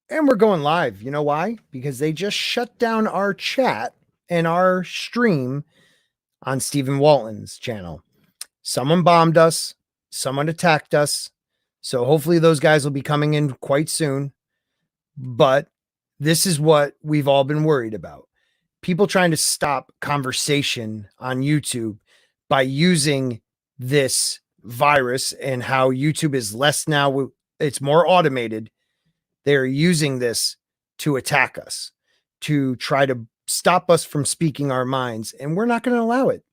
And we're going live. You know why? Because they just shut down our chat and our stream on Stephen Walton's channel. Someone bombed us, someone attacked us. So hopefully those guys will be coming in quite soon. But this is what we've all been worried about. People trying to stop conversation on YouTube by using this virus and how YouTube is less now, it's more automated. They're using this to attack us, to try to stop us from speaking our minds, and we're not going to allow it.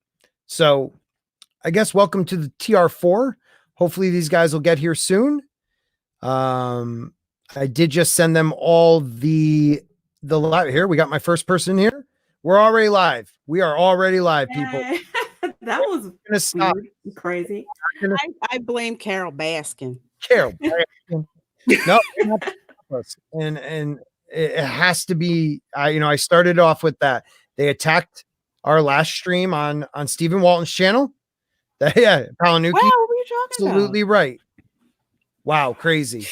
So I guess welcome to the TR4. Hopefully these guys will get here soon. I did just send them all the live here. We got my first person here. We're already live. We are already live, people. That was gonna stop. Crazy. I blame Carol Baskin. Carol Baskin. No, and it has to be. I started off with that. They attacked our last stream on Stephen Walton's channel. Yeah, Palanuki. Wow, what are you talking Absolutely about? right. Wow, crazy.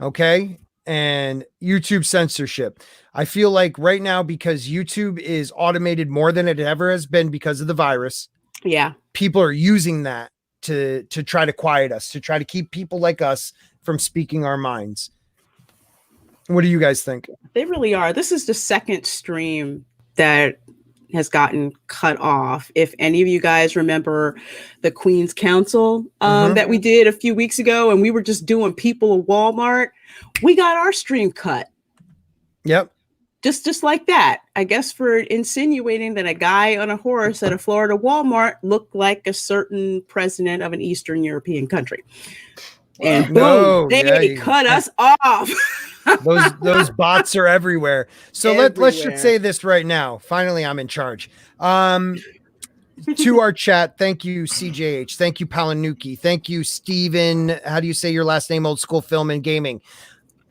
Okay. And YouTube censorship. I feel like right now, because YouTube is automated more than it ever has been because of the virus. Yeah. People are using that to try to quiet us, to try to keep people like us from speaking our minds. What do you guys think? They really are. This is the second stream that has gotten cut off. If any of you guys remember the Queen's Council that we did a few weeks ago, and we were just doing people of Walmart, we got our stream cut. Yep. Just like that. I guess for insinuating that a guy on a horse at a Florida Walmart looked like a certain president of an Eastern European country. And boom, they cut us off. those bots are everywhere. So let's just say this right now. Finally, I'm in charge. To our chat, thank you, CJH. Thank you, Palanuki. Thank you, Steven. How do you say your last name? Old School Film and Gaming.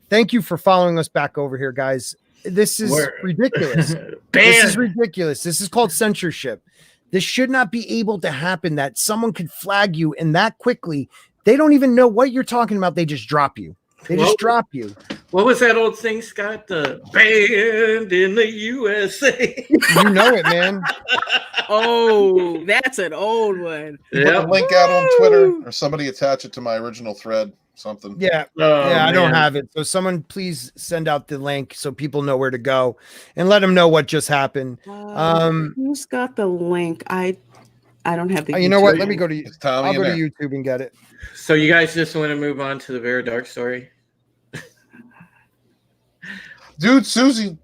Thank you for following us back over here, guys. This is ridiculous. This is ridiculous. This is called censorship. This should not be able to happen, that someone could flag you and that quickly. They don't even know what you're talking about. They just drop you. They just drop you. What was that old thing, Scott? The band in the USA. You know it, man. Oh, that's an old one. Put the link out on Twitter, or somebody attach it to my original thread. Something. Yeah. I don't have it. So someone please send out the link so people know where to go and let them know what just happened. Who's got the link? I don't have the you know what? Let me go to I'll go to YouTube and get it. So you guys just want to move on to the Vera Dark story? Dude, Suzy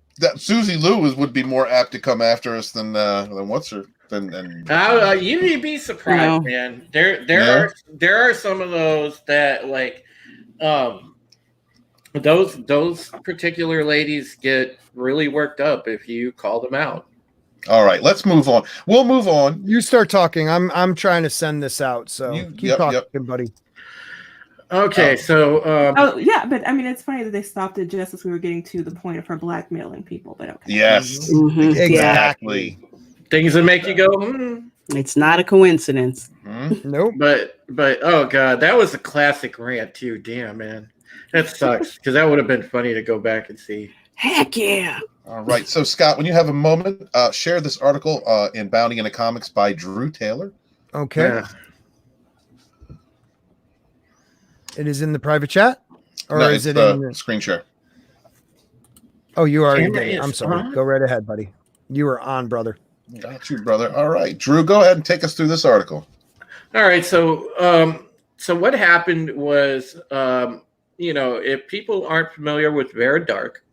Lou would be more apt to come after us than what's her than you need to be surprised, man. There are some of those that like those particular ladies get really worked up if you call them out. All right, let's move on. We'll move on. You start talking. I'm trying to send this out, so keep talking, buddy. Okay, so but I mean, it's funny that they stopped it just as we were getting to the point of her blackmailing people. But okay. Yes, exactly. Things that make you go, It's not a coincidence. Nope. But oh god, that was a classic rant too. Damn, man, that sucks because that would have been funny to go back and see. Heck yeah. All right, so Scott, when you have a moment, share this article in Bounding into Comics by Drew Taylor. Okay. Yeah. It is in the private chat, or no, is it in the screen share? Oh, you already did it. I'm sorry. Go right ahead, buddy. You were on, brother. Got you, brother. All right, Drew, go ahead and take us through this article. All right, so what happened was, if people aren't familiar with Vera Dark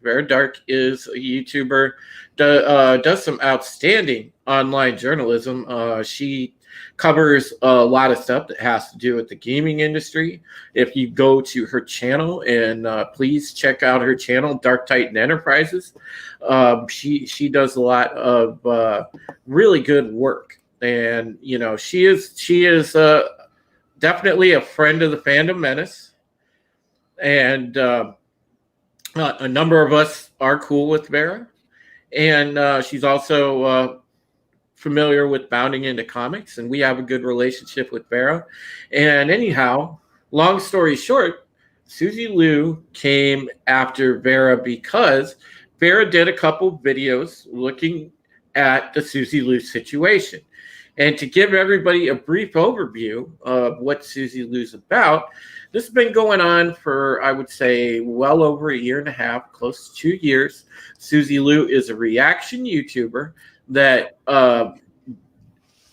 is a YouTuber, does some outstanding online journalism. She covers a lot of stuff that has to do with the gaming industry. If you go to her channel, and please check out her channel, Dark Titan Enterprises, she does a lot of really good work, and she is definitely a friend of the Fandom Menace, and a number of us are cool with Vera, and she's also familiar with Bounding into Comics, and we have a good relationship with Vera. And anyhow, long story short, Suzy Liu came after Vera because Vera did a couple videos looking at the Suzy Liu situation. And to give everybody a brief overview of what Suzy Liu's about, this has been going on for, I would say, well over a year and a half, close to 2 years. Suzy Liu is a reaction YouTuber that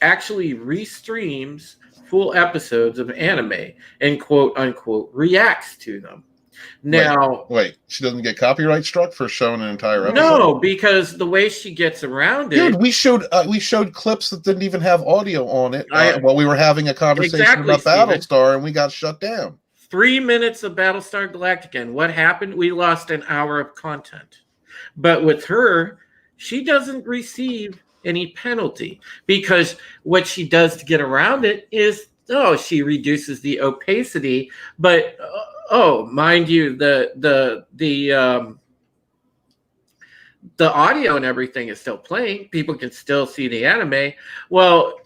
actually restreams full episodes of anime and quote unquote reacts to them. Now, wait, she doesn't get copyright struck for showing an entire episode? no, because the way she gets around it. Dude, we showed clips that didn't even have audio on it while we were having a conversation Exactly, about Battlestar, and we got shut down. 3 minutes of Battlestar Galactica, and what happened? We lost an hour of content. But with her, she doesn't receive any penalty because what she does to get around it is, she reduces the opacity, but mind you, the audio and everything is still playing. People can still see the anime. Well,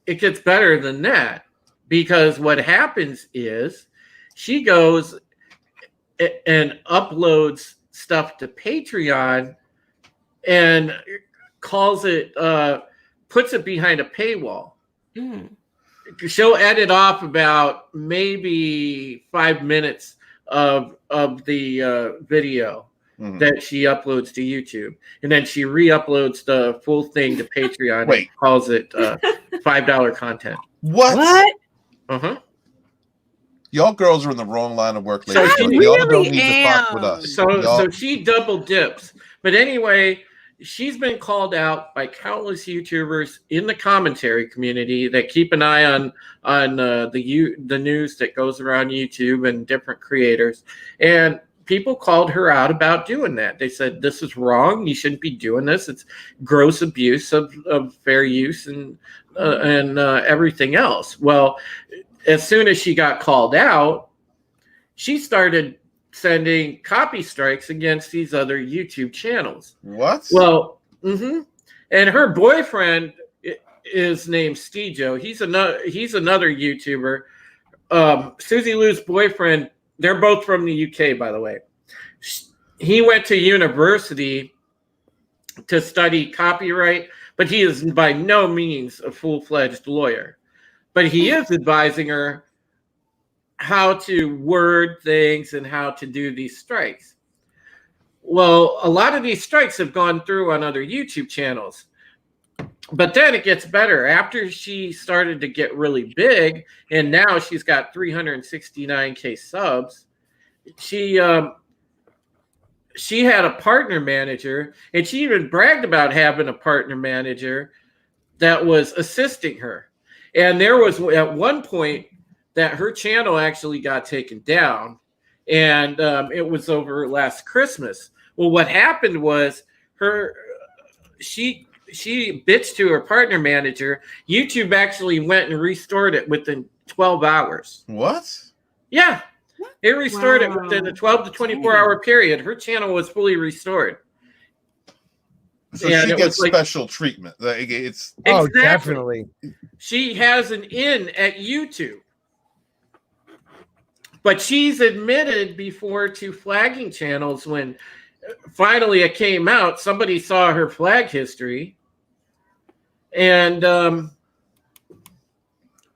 it gets better than that, because what happens is she goes and uploads stuff to Patreon and calls it, puts it behind a paywall. She'll edit off about maybe 5 minutes of the video that she uploads to YouTube, and then she re-uploads the full thing to Patreon. And calls it $5 content. What? Uh-huh. Y'all girls are in the wrong line of work, So ladies. she Y'all don't really need to fuck with us. So she double dips. But anyway, she's been called out by countless YouTubers in the commentary community that keep an eye on the news that goes around YouTube and different creators. And people called her out about doing that. They said, this is wrong. You shouldn't be doing this. It's gross abuse of fair use and everything else. Well, as soon as she got called out, she started sending copy strikes against these other YouTube channels. What? Well, and her boyfriend is named Stejo. He's another YouTuber. Suzy Liu's boyfriend, they're both from the UK, by the way. He went to university to study copyright, but he is by no means a full-fledged lawyer. But he is advising her how to word things and how to do these strikes. Well, a lot of these strikes have gone through on other YouTube channels. But then it gets better. After she started to get really big, and now she's got 369K subs, she had a partner manager, and she even bragged about having a partner manager that was assisting her. And there was at one point that her channel actually got taken down, and it was over last Christmas. Well, what happened was she bitched to her partner manager. YouTube actually went and restored it within 12 hours. What? Yeah. It restored it within a 12 to 24-hour period. Her channel was fully restored. So she gets special treatment. It's exactly. Definitely. She has an in at YouTube. But she's admitted before to flagging channels when finally it came out. Somebody saw her flag history. And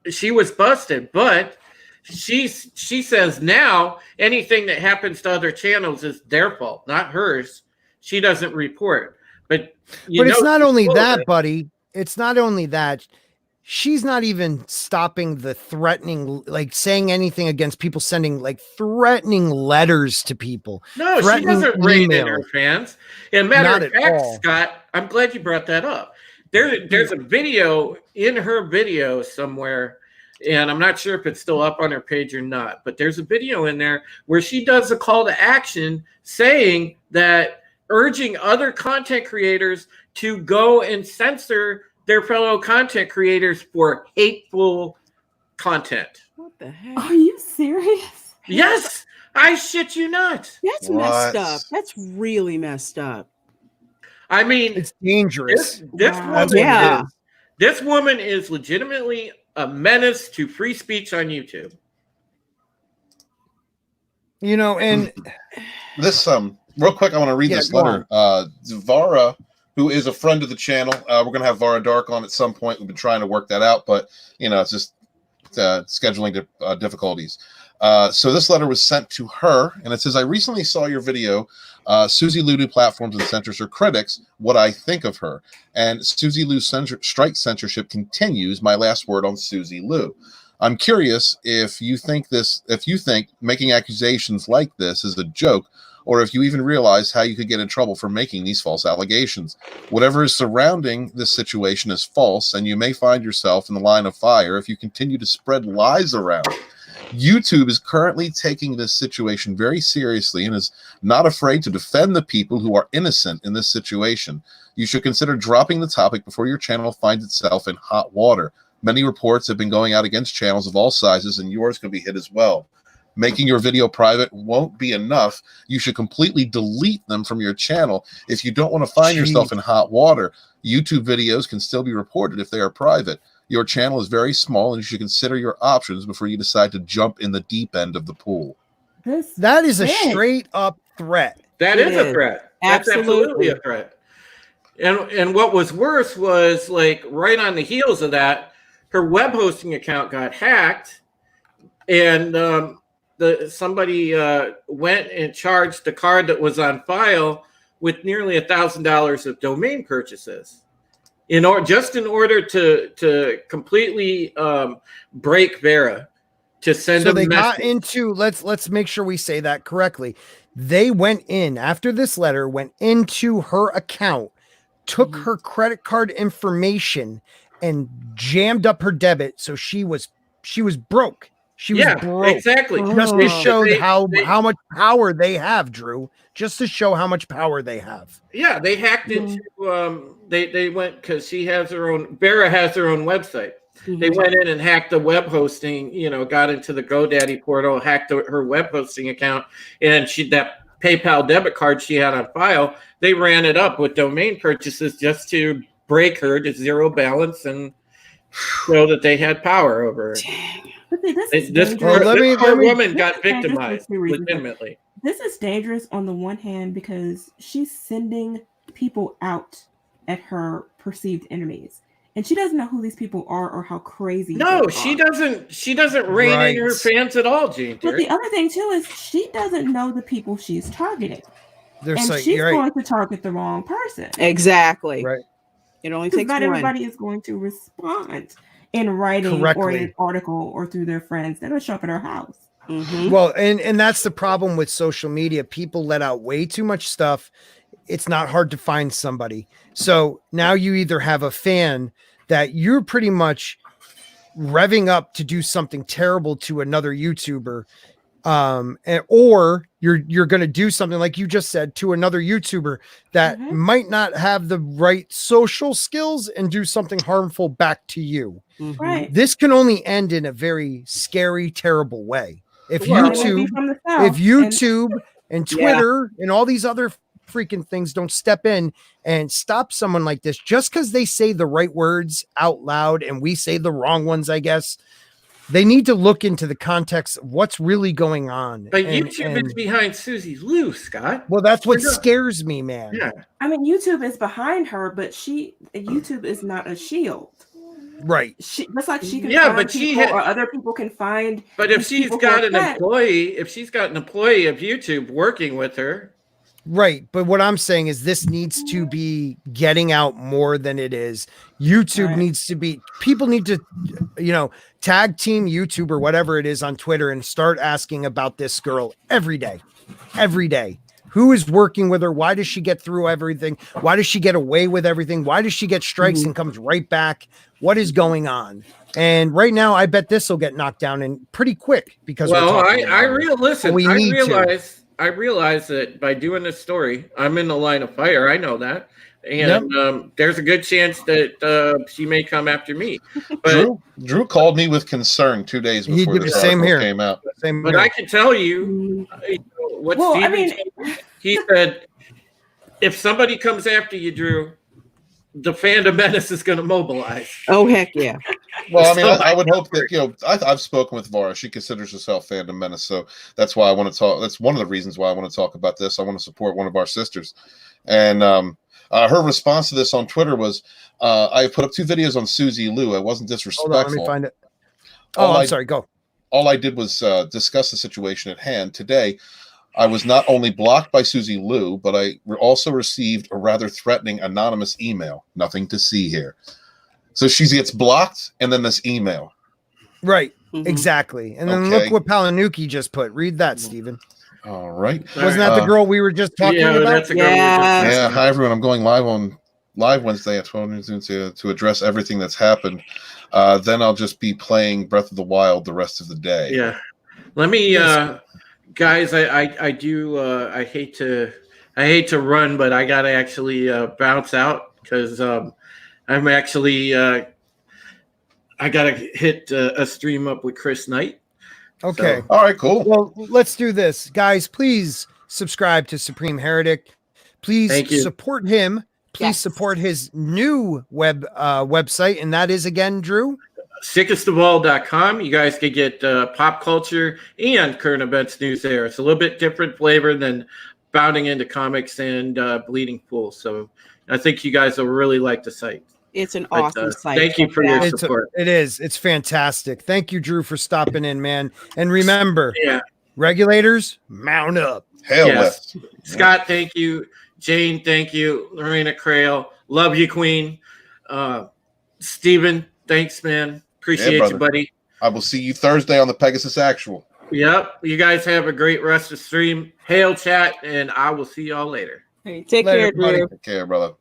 she was busted. But she says now anything that happens to other channels is their fault, not hers. She doesn't report. But it's not only that, buddy. It's not only that. She's not even stopping the threatening, like saying anything against people sending like threatening letters to people. No, she doesn't rein in her fans. And matter of fact, Scott, I'm glad you brought that up. There's a video in her video somewhere, and I'm not sure if it's still up on her page or not, but there's a video in there where she does a call to action saying that urging other content creators to go and censor their fellow content creators for hateful content. What the heck? Are you serious? Yes, I shit you not. That's messed up. That's really messed up. I mean, it's dangerous. This woman is legitimately a menace to free speech on YouTube. You know, and This real quick, I want to read Yeah, this go letter. Vara, who is a friend of the channel, we're gonna have Vara Dark on at some point. We've been trying to work that out, but it's just scheduling difficulties. So this letter was sent to her, and it says, "I recently saw your video. Suzy Liu platforms and censors her critics. What I think of her, and Suzy Liu strike censorship continues. My last word on Suzy Liu. I'm curious if you think making accusations like this is a joke, or if you even realize how you could get in trouble for making these false allegations. Whatever is surrounding this situation is false, and you may find yourself in the line of fire if you continue to spread lies around. YouTube is currently taking this situation very seriously and is not afraid to defend the people who are innocent in this situation. You should consider dropping the topic before your channel finds itself in hot water. Many reports have been going out against channels of all sizes, and yours can be hit as well. Making your video private won't be enough. You should completely delete them from your channel if you don't want to find yourself in hot water. YouTube videos can still be reported if they are private. Your channel is very small, and you should consider your options before you decide to jump in the deep end of the pool." that is a straight up threat. That is a threat. That's absolutely a threat. And what was worse was, like, right on the heels of that, her web hosting account got hacked, and somebody went and charged the card that was on file with nearly $1,000 of domain purchases, in order to completely break Vera, to send. So they got into, let's make sure we say that correctly. They went in after this letter, went into her account, took her credit card information, and jammed up her debit. So she was broke. She was broke. Exactly. Just to show how much power they have, Drew. Just to show how much power they have. Yeah, they hacked into. They went, because she has her own. Vera has her own website. They went in and hacked the web hosting. Got into the GoDaddy portal, hacked her web hosting account, and that PayPal debit card she had on file. They ran it up with domain purchases just to break her to zero balance and show that they had power over her. This poor woman got victimized legitimately. This is dangerous on the one hand because she's sending people out at her perceived enemies, and she doesn't know who these people are or how crazy. No, she doesn't. She doesn't rein in her fans at all, Gene. But the other thing too is she doesn't know the people she's targeting, and she's right. going to target the wrong person. Exactly. Right. It only takes not one. everybody is going to respond in writing or in an article or through their friends. They're going to show up at her house. Well, and that's the problem with social media. People let out way too much stuff. It's not hard to find somebody. So now you either have a fan that you're pretty much revving up to do something terrible to another YouTuber, or you're going to do something like you just said to another YouTuber that might not have the right social skills and do something harmful back to you. Right. This can only end in a very scary, terrible way. If YouTube and Twitter and all these other freaking things don't step in and stop someone like this just because they say the right words out loud and we say the wrong ones, I guess. They need to look into the context of what's really going on. But YouTube is behind Suzy Liu, Scott. Well, that's what scares me, man. Yeah. I mean, YouTube is behind her, but YouTube is not a shield. Right. Just like she can find people or other people can find. But if she's got an employee, of YouTube working with her. Right. But what I'm saying is this needs to be getting out more than it is. YouTube needs to be, people need to, tag team YouTube or whatever it is on Twitter and start asking about this girl every day. Who is working with her? Why does she get through everything? Why does she get away with everything? Why does she get strikes and comes right back? What is going on? And right now, I bet this will get knocked down and pretty quick because. Well, I realize that by doing this story, I'm in the line of fire. I know that, and there's a good chance that she may come after me. But Drew called me with concern 2 days before this article came out. But I can tell you, what he said, if somebody comes after you, Drew, the fandom menace is going to mobilize. Oh, heck yeah. Well, I mean, So I would hope that, you know, I've spoken with Vara. She considers herself Fandom Menace, so that's why I want to talk. That's one of the reasons why I want to talk about this. I want to support one of our sisters, and her response to this on Twitter was, "I put up 2 videos on Suzy Liu. I wasn't disrespectful. Hold on, let me find it. Oh, I'm sorry. Go. All I did was discuss the situation at hand. Today, I was not only blocked by Suzy Liu, but I also received a rather threatening anonymous email. Nothing to see here." So she gets blocked, and then this email. Right. Exactly. And then look what Palanuki just put. Read that, Stephen. All right. Wasn't that the girl we were just talking about? That's the girl we were just talking Yeah. about. Hi, everyone. I'm going live on Wednesday at 12 noon to address everything that's happened. Then I'll just be playing Breath of the Wild the rest of the day. Yeah. Let me, guys. I do. I hate to run, but I gotta actually bounce out because I'm actually. I gotta hit a stream up with Chris Knight. Okay. So, all right. Cool. Well, let's do this, guys. Please subscribe to Supreme Heretic. Please support him. Please support his new website, and that is again, Drew. sickestofall.com. You guys can get pop culture and current events news there. It's a little bit different flavor than bounding into comics and Bleeding Pool. So I think you guys will really like the site. It's an awesome site. Thank you for your support. It is. It's fantastic. Thank you, Drew, for stopping in, man. And remember, regulators, mount up. Hell yes. Scott, thank you. Jane, thank you. Lorena Crail, love you, Queen. Steven, thanks, man. Appreciate you, buddy. I will see you Thursday on the Pegasus Actual. Yep. You guys have a great rest of the stream. Hail, chat, and I will see y'all later. Hey, take care, Drew. Take care, brother.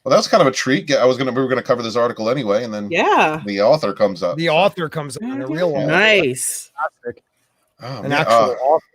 Well, that was kind of a treat. We were gonna cover this article anyway, and then the author comes up. The author comes up, a real author. Nice. An actual author.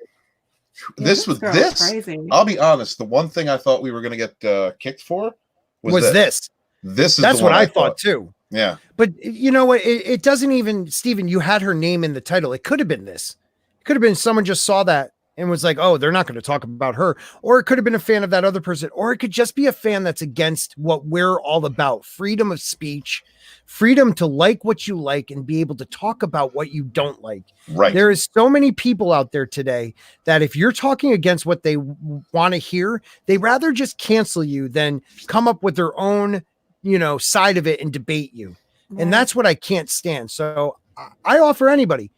This was this. Crazy. I'll be honest. The one thing I thought we were gonna get kicked for was this. That's what I thought too. Yeah. But you know what? It doesn't even, Steven, you had her name in the title. It could have been this. It could have been someone just saw that and was like, oh, they're not going to talk about her. Or it could have been a fan of that other person. Or it could just be a fan that's against what we're all about. Freedom of speech, freedom to like what you like and be able to talk about what you don't like. Right. There is so many people out there today that if you're talking against what they want to hear, they rather just cancel you than come up with their own, side of it and debate you. Right. And that's what I can't stand. So I offer anybody,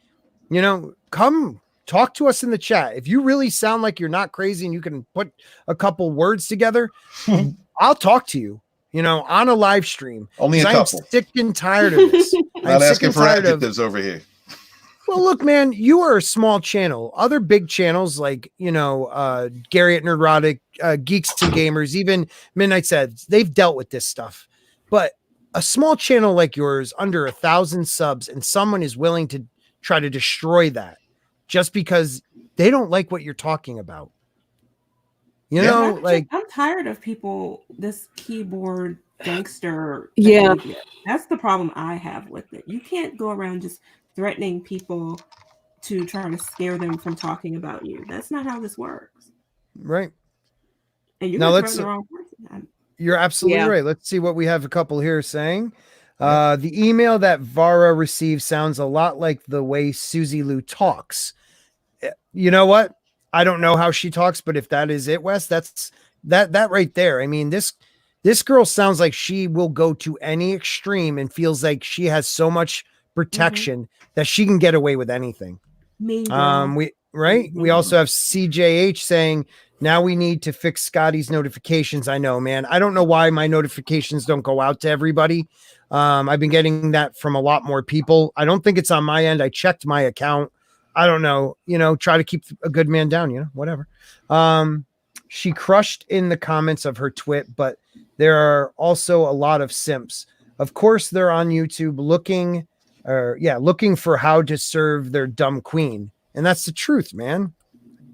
come talk to us in the chat. If you really sound like you're not crazy and you can put a couple words together, I'll talk to you, on a live stream. Only a couple. I'm sick and tired of this. Not asking for adjectives over here. Well, look, man, you are a small channel. Other big channels like, Gary at Nerdrotic, Geeks and Gamers, even Midnight Seds, they've dealt with this stuff. But a small channel like yours, under 1,000 subs, and someone is willing to try to destroy that just because they don't like what you're talking about. I'm tired of people, this keyboard gangster. Yeah. That's the problem I have with it. You can't go around just threatening people to try to scare them from talking about you. That's not how this works. Right. And you're the wrong person. You're absolutely right. Let's see what we have a couple here saying. The email that Vara received sounds a lot like the way Suzy Liu talks. You know what? I don't know how she talks, but if that is it, Wes, that's that right there. I mean, this girl sounds like she will go to any extreme and feels like she has so much protection that she can get away with anything. We also have CJH saying, now we need to fix Scotty's notifications. I know, man. I don't know why my notifications don't go out to everybody. I've been getting that from a lot more people. I don't think it's on my end. I checked my account. I don't know, try to keep a good man down, whatever. She crushed in the comments of her twit, but there are also a lot of simps. Of course, they're on YouTube looking for how to serve their dumb queen. And that's the truth, man.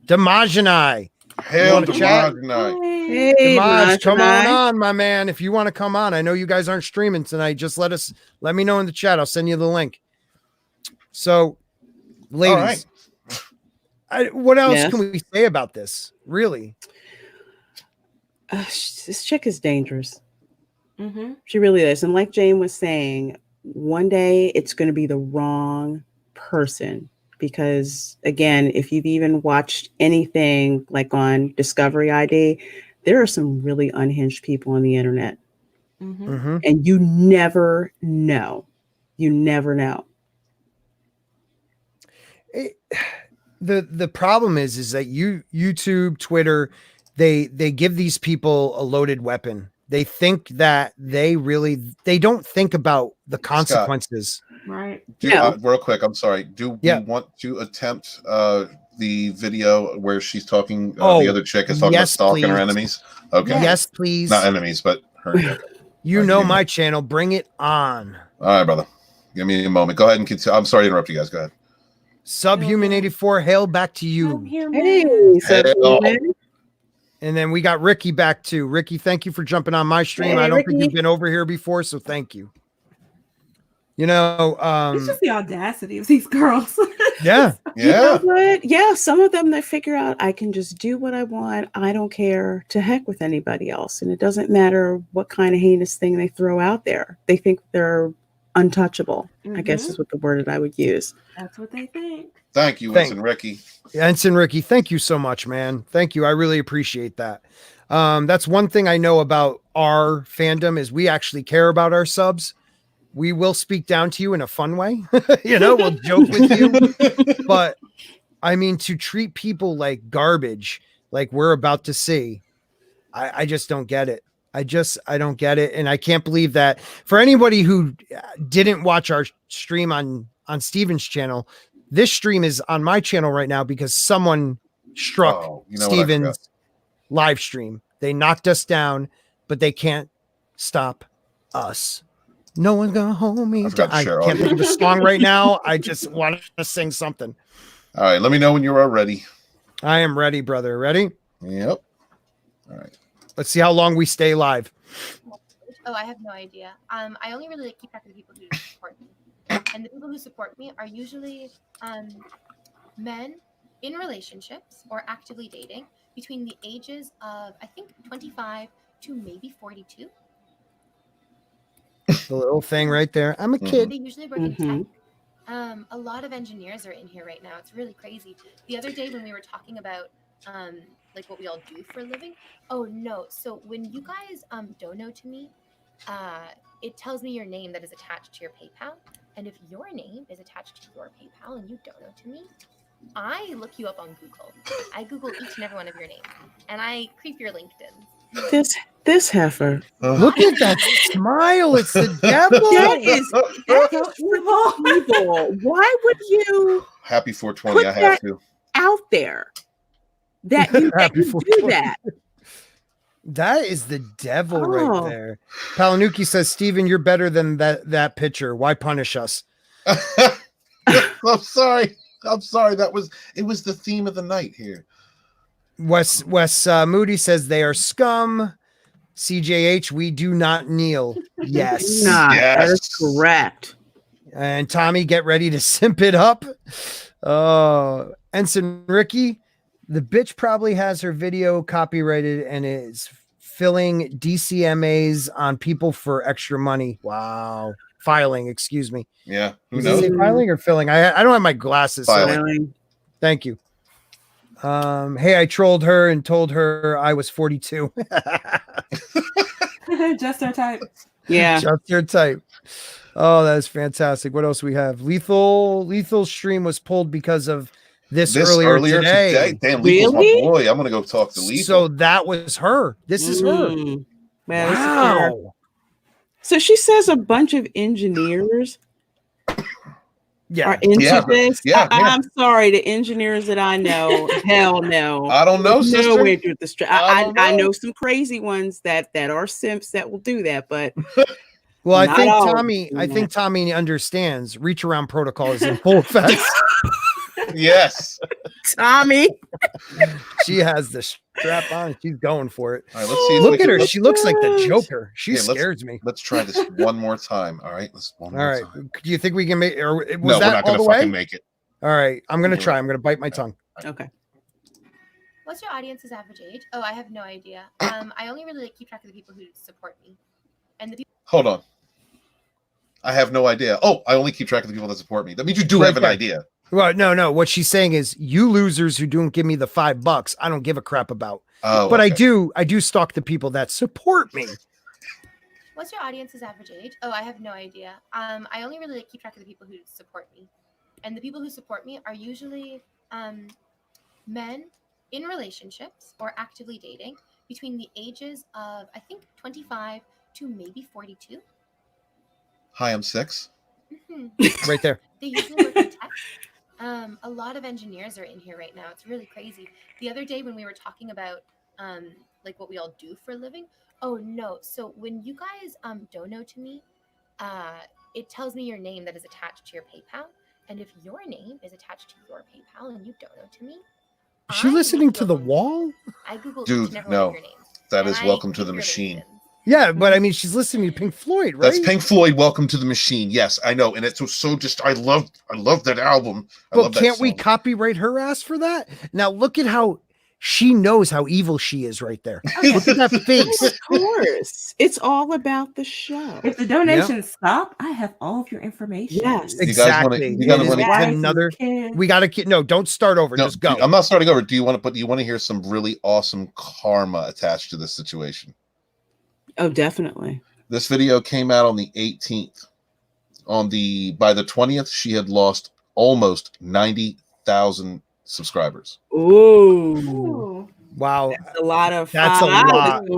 Damajani. Hail Damajani. Hey, Damaj, come on, my man. If you want to come on, I know you guys aren't streaming tonight. Just let me know in the chat. I'll send you the link. So, ladies, what else can we say about this? Really? This chick is dangerous. She really is. And like Jane was saying, one day it's going to be the wrong person. Because again, if you've even watched anything like on Discovery ID, there are some really unhinged people on the internet. Mm-hmm. And you never know. You never know. The problem is that YouTube, Twitter, they give these people a loaded weapon. They think that they don't think about the consequences. Right. Real quick, I'm sorry. Do we want to attempt the video where she's talking? The other chick is talking about stalking her enemies. Okay. Yes, please. Not enemies, but her. Okay. You know my channel. Bring it on. All right, brother. Give me a moment. Go ahead and continue. I'm sorry to interrupt you guys. Go ahead. Subhuman 84, hail back to you. Hey, Subhuman. And then we got Ricky back too. Ricky, thank you for jumping on my stream. Hey, I don't Ricky. think you've been over here before, so thank you. You know, it's just the audacity of these girls. Yeah. You know what? Yeah, some of them that figure out I can just do what I want. I don't care. To heck with anybody else. And it doesn't matter what kind of heinous thing they throw out there. They think they're untouchable, I guess is what the word that I would use. That's what they think. Thank you, Ensign Ricky. Ensign Ricky, thank you so much, man. Thank you. I really appreciate that. That's one thing I know about our fandom is we actually care about our subs. We will speak down to you in a fun way. We'll joke with you. But I mean, to treat people like garbage, like we're about to see, I just don't get it. I don't get it. And I can't believe that for anybody who didn't watch our stream on Steven's channel, this stream is on my channel right now because someone struck Steven's live stream. They knocked us down, but they can't stop us. No one's gonna hold me. I can't think of the song right now. I just want to sing something. All right, let me know when you are ready. I am ready, brother. Ready? Yep. All right. Let's see how long we stay live. Oh, I have no idea. I only really keep track of the people who support me, and the people who support me are usually men in relationships or actively dating between the ages of I think 25 to maybe 42. The little thing right there. I'm a kid. They usually work in tech. A lot of engineers are in here right now. It's really crazy. The other day when we were talking about like what we all do for a living. Oh no. So when you guys dono to me, it tells me your name that is attached to your PayPal. And if your name is attached to your PayPal and you dono to me, I look you up on Google. I Google each and every one of your names. And I creep your LinkedIn. This heifer. Look at that smile. It's the devil. That's evil. Why would you Happy 420? I have to out there that you do that? That is the devil right there. Palanuki says, Steven, you're better than that picture. Why punish us? I'm sorry. It was the theme of the night here. Wes Moody says they are scum. CJH, we do not kneel. Yes. That is correct. And Tommy, get ready to simp it up. Ensign Ricky, the bitch probably has her video copyrighted and is filling DCMAs on people for extra money. Wow. Filing, excuse me. Yeah. Who knows? Is it filing or filling? I don't have my glasses. Filing. So thank you. Hey, I trolled her and told her I was 42. Just our type. Yeah. Just your type. Oh, that is fantastic. What else we have? Lethal stream was pulled because of this earlier today. Damn, Lethal's my boy. I'm gonna go talk to Lethal. So that was her. This is her. Man, wow. So she says a bunch of engineers are into this. Yeah, I'm sorry, the engineers that I know, hell no. I don't know, sister. No way through the I know some crazy ones that are simps that will do that, but well, I think Tommy understands reach around protocol is in full effect. Yes. Tommy. She has the strap on. She's going for it. All right, let's see. Look at her. She looks like the Joker. She scares me. Let's try this one more time. All right. All right. Time. Do you think we can make or was no, that we're not going to fucking make it. All right. I'm going to try. I'm going to bite my tongue. Okay. What's your audience's average age? Oh, I have no idea. I only really keep track of the people who support me. And the people. Hold on. I have no idea. Oh, I only keep track of the people that support me. That means you do Right have an there. idea. Well, no. What she's saying is, you losers who don't give me the $5, I don't give a crap about. Oh, But okay. I do stalk the people that support me. What's your audience's average age? Oh, I have no idea. I only really keep track of the people who support me, and the people who support me are usually men in relationships or actively dating between the ages of, I think, 25 to maybe 42. Hi, I'm 6. Right there. They usually work in tech. A lot of engineers are in here right now. It's really crazy. The other day when we were talking about like what we all do for a living. Oh no! So when you guys dono to me, it tells me your name that is attached to your PayPal, and if your name is attached to your PayPal and you dono to me, Is she I listening make to the Googles. wall? I Google each Dude, and every one no. of your names. That and is I Welcome to hit the your Machine. LinkedIns. Yeah, but I mean, she's listening to Pink Floyd, right? That's Pink Floyd, Welcome to the Machine. Yes, I know. And it's so just I love that album. I But love that can't we song. copyright her ass for that? Now look at how she knows how evil she is right there. Oh, yeah. Look at that face. Of course. It's all about the show. If the donations stop, I have all of your information. Yes. You guys wanna- Exactly. you guys It is wanna- it's another. We got to no. Don't start over. No, Just go. I'm not starting over. Do you want to hear some really awesome karma attached to this situation? Oh, definitely. This video came out on the 18th. By the 20th, she had lost almost 90,000 subscribers. Ooh. Ooh. Wow, That's a lot of That's a lot. A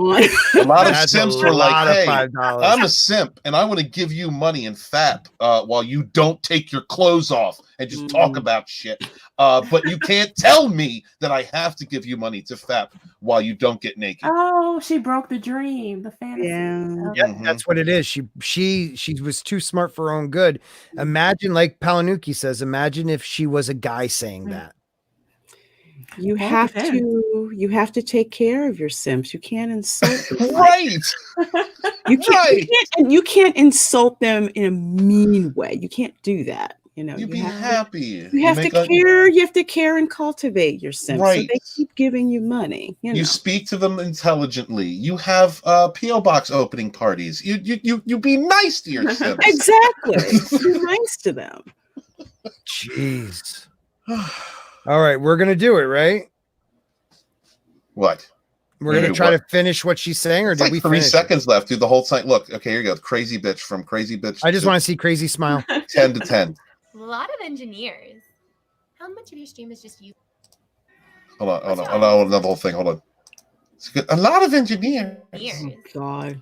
lot of That's simps a were like, lot of "Hey, $5. I'm a simp, and I want to give you money and fap while you don't take your clothes off and just talk about shit. But you can't tell me that I have to give you money to fap while you don't get naked." Oh, she broke the dream, the fantasy. Yeah. of- Yeah, that's what it is. She was too smart for her own good. Imagine, like Palanuki says, imagine if she was a guy saying that. You Well, it have depends. to take care of your simps. You can't insult them. Right. You can't insult them in a mean way. You can't do that. You know, You be have happy. You have to care. You have to care and cultivate your simps, so Right. they keep giving you money. You know. speak to them intelligently. You have PO box opening parties. You be nice to your simps. Exactly. Be nice to them. Jeez. All right, we're gonna do it, right? What? We're gonna try to finish what she's saying, or It's did like we 3 finish it? seconds left, dude. The whole time. Look, okay, here you go. Crazy bitch from Crazy Bitch. I just want to see Crazy smile. 10 to 10. A lot of engineers. How much of your stream is just you? Hold on. Not the whole thing. Hold on. It's good. A lot of engineers. Years. God.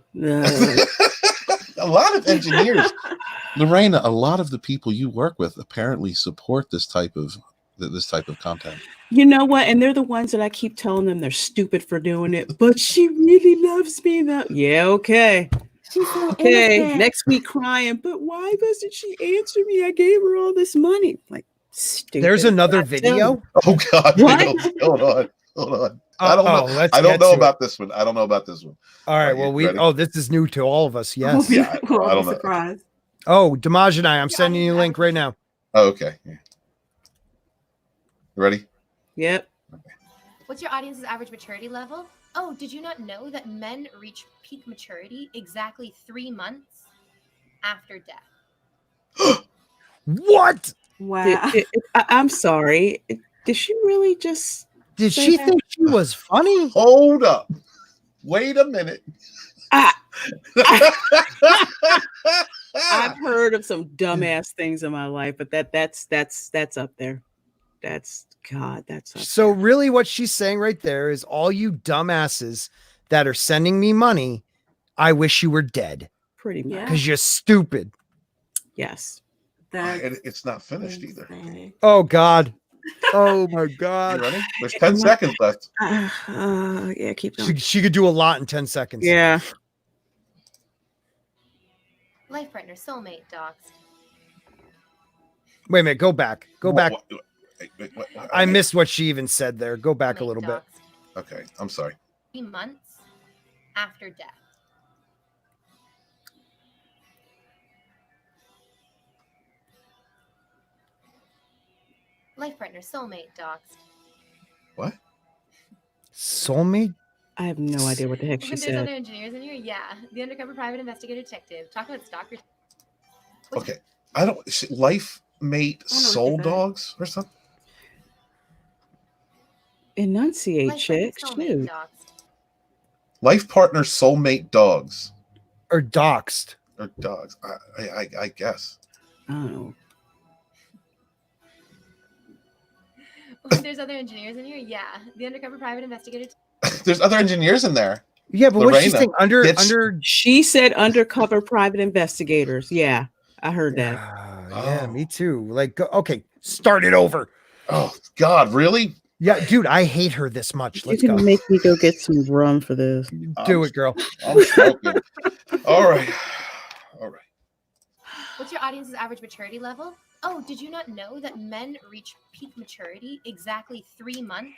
A lot of engineers. Lorena, a lot of the people you work with apparently support this type of content. You know what? And they're the ones that I keep telling them they're stupid for doing it, but she really loves me though. Yeah, okay. She's so Okay. innocent. Next week crying, but why doesn't she answer me? I gave her all this money. Like, stupid. There's another God, tell video. me. Oh God. What? Hold on. I don't know. Let's I don't get know to it. about this one. I don't know about this one. All right. Are Well, you ready? this is new to all of us. Yes. Yeah, We'll I be don't know. surprised. Oh, Damaj I'm sending you a link right now. Oh, okay. Yeah. You ready? Yep. What's your audience's average maturity level? Oh, did you not know that men reach peak maturity exactly 3 months after death? What? Wow. I'm sorry. Did she really just Did say she that? think she was funny? Hold up. Wait a minute. I've heard of some dumbass things in my life, but that's up there. That's up So there. really what she's saying right there is, all you dumbasses that are sending me money, I wish you were dead Pretty much. Yeah. because you're stupid. Yes. That's It's not finished either. insane. Oh God. Oh my You God. ready? There's 10 seconds left. Yeah, keep going. She could do a lot in 10 seconds. Yeah. Life partner, soulmate, dogs. Wait a minute. Go back. Go back. What? I missed what she even said there. Go back a little bit. Dogs. Okay, I'm sorry. 3 months after death. Life partner, soulmate, dogs. What? Soulmate? I have no idea what the heck she There's said. other engineers in here? Yeah. The undercover private investigator detective. Talk about stalker. Okay, I don't life mate I don't know what soul you said. dogs or something. Enunciate, Life partner, chick. soulmate, Shoot. dogs. Life partner soulmate dogs Or doxed. or dogs. I guess. Oh. There's other engineers in here. Yeah, the undercover private investigator. There's other engineers in there. Yeah, but what's she Lorena, saying? Under bitch. under. She said undercover private investigators. Yeah, I heard that. Yeah, Oh. me too. Like, okay, start it over. Oh God, really? Yeah, dude, I hate her this much. You Let's can go. make me go get some rum for this. Do it, girl. I'm smoking. All right. All right. What's your audience's average maturity level? Oh, did you not know that men reach peak maturity exactly 3 months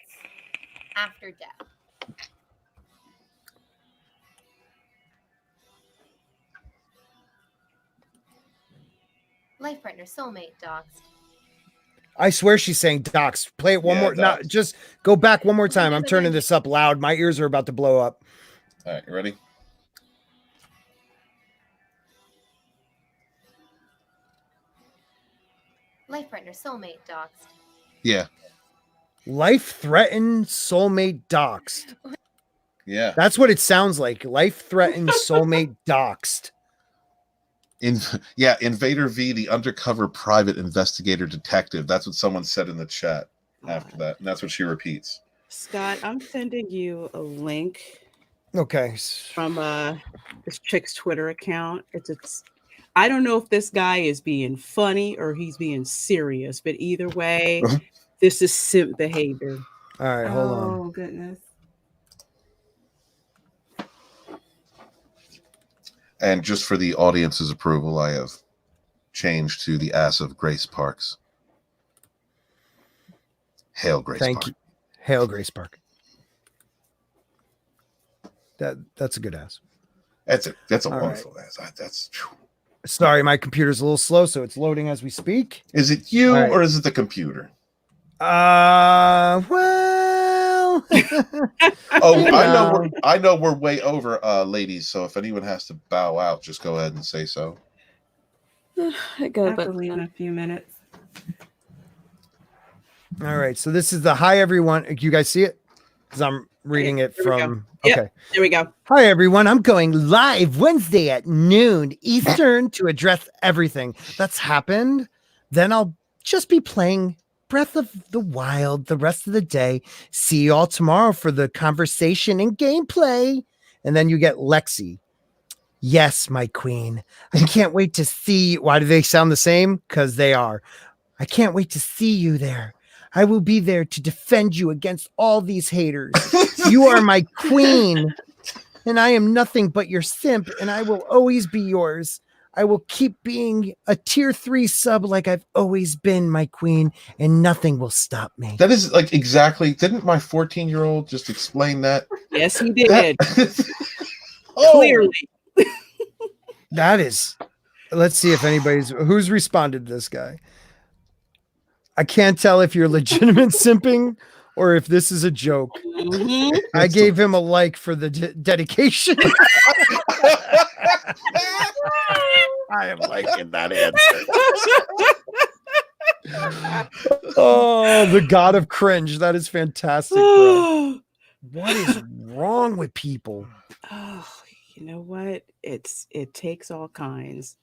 after death? Life partner, soulmate, dogs. I swear she's saying doxed. Play it one Yeah, more. No, doxed. just go back one more Okay, time. there's I'm a turning bunch. this up loud. My ears are about to blow up. All right, you ready? Life partner, soulmate, dogs. Yeah. Life threatened soulmate doxed. Yeah. That's what it sounds like. Life threatened soulmate doxed. Invadervie, the undercover private investigator detective. That's what someone said in the chat after that, and that's what she repeats. Scott, I'm sending you a link Okay. from this chick's Twitter account. It's I don't know if this guy is being funny or he's being serious, but either way, this is simp behavior. All right, hold on. Oh goodness. And just for the audience's approval, I have changed to the ass of Grace Parks. Hail Grace Thank Park. you. Hail Grace Park. That's a good ass. That's a All wonderful ass. That's. Sorry, my computer's a little slow, so it's loading as we speak. Is it you All right. or is it the computer? Well. Oh, No. I know we're way over, ladies. So if anyone has to bow out, just go ahead and say so. I go, I have to leave in a few minutes. All right, so this is the hi everyone. You guys see it? Because I'm reading it There we go. from. Yep. Okay. There we go. Hi everyone. I'm going live Wednesday at noon Eastern to address everything that's happened. Then I'll just be playing Breath of the Wild the rest of the day. See you all tomorrow for the conversation and gameplay. And then you get Lexi. Yes, my queen. I can't wait to see. Why do they sound the same? Because they are. I can't wait to see you there. I will be there to defend you against all these haters. You are my queen, and I am nothing but your simp, and I will always be yours. I will keep being a tier 3 sub like I've always been, my queen, and nothing will stop me. That is like exactly. Didn't my 14-year-old just explain that? Yes, he did. Oh, Clearly. That is. Let's see if who's responded to this guy. I can't tell if you're legitimate simping or if this is a joke. Mhm. I gave him a like for the dedication. I am liking that answer. Oh, the god of cringe. That is fantastic, bro. What is wrong with people? Oh, you know what? It takes all kinds.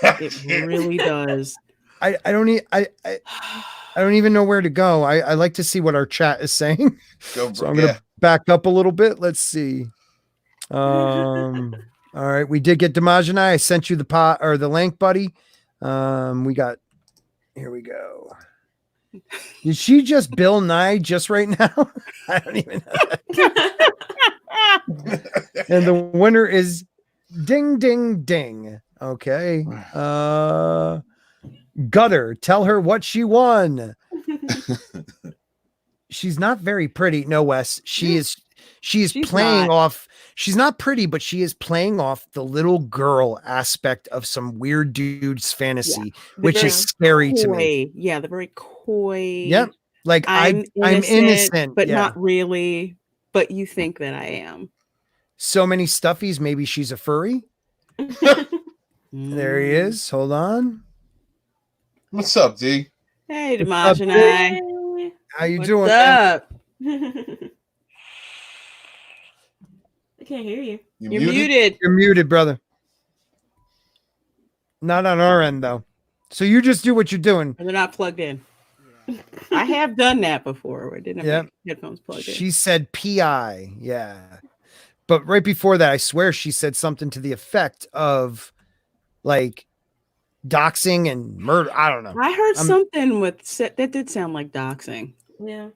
It really does. I don't even know where to go. I like to see what our chat is saying. Go, So I'm gonna back up a little bit. Let's see. All right, we did get Demajani. I sent you the pot or the link, buddy. We got here we go. Did she just Bill Nye just right now? I don't even know. And the winner is ding ding ding. Okay. Gutter, tell her what she won. She's not very pretty. No, Wes. She's playing off. She's not pretty, but she is playing off the little girl aspect of some weird dude's fantasy, which is scary to me. Yeah, the very coy. Yep. Like I'm innocent, but yeah. not really. But you think that I am. So many stuffies. Maybe she's a furry. There he is. Hold on. What's up, D? Hey, What's up, Demogenai. How you What's doing, man? up? I can't hear you. You're muted. You're muted, brother. Not on our end, though. So you just do what you're doing. They're not plugged in. I have done that before. I didn't have my headphones plugged in. She said PI. Yeah. But right before that, I swear she said something to the effect of like doxing and murder. I don't know. I heard something that did sound like doxing. Yeah.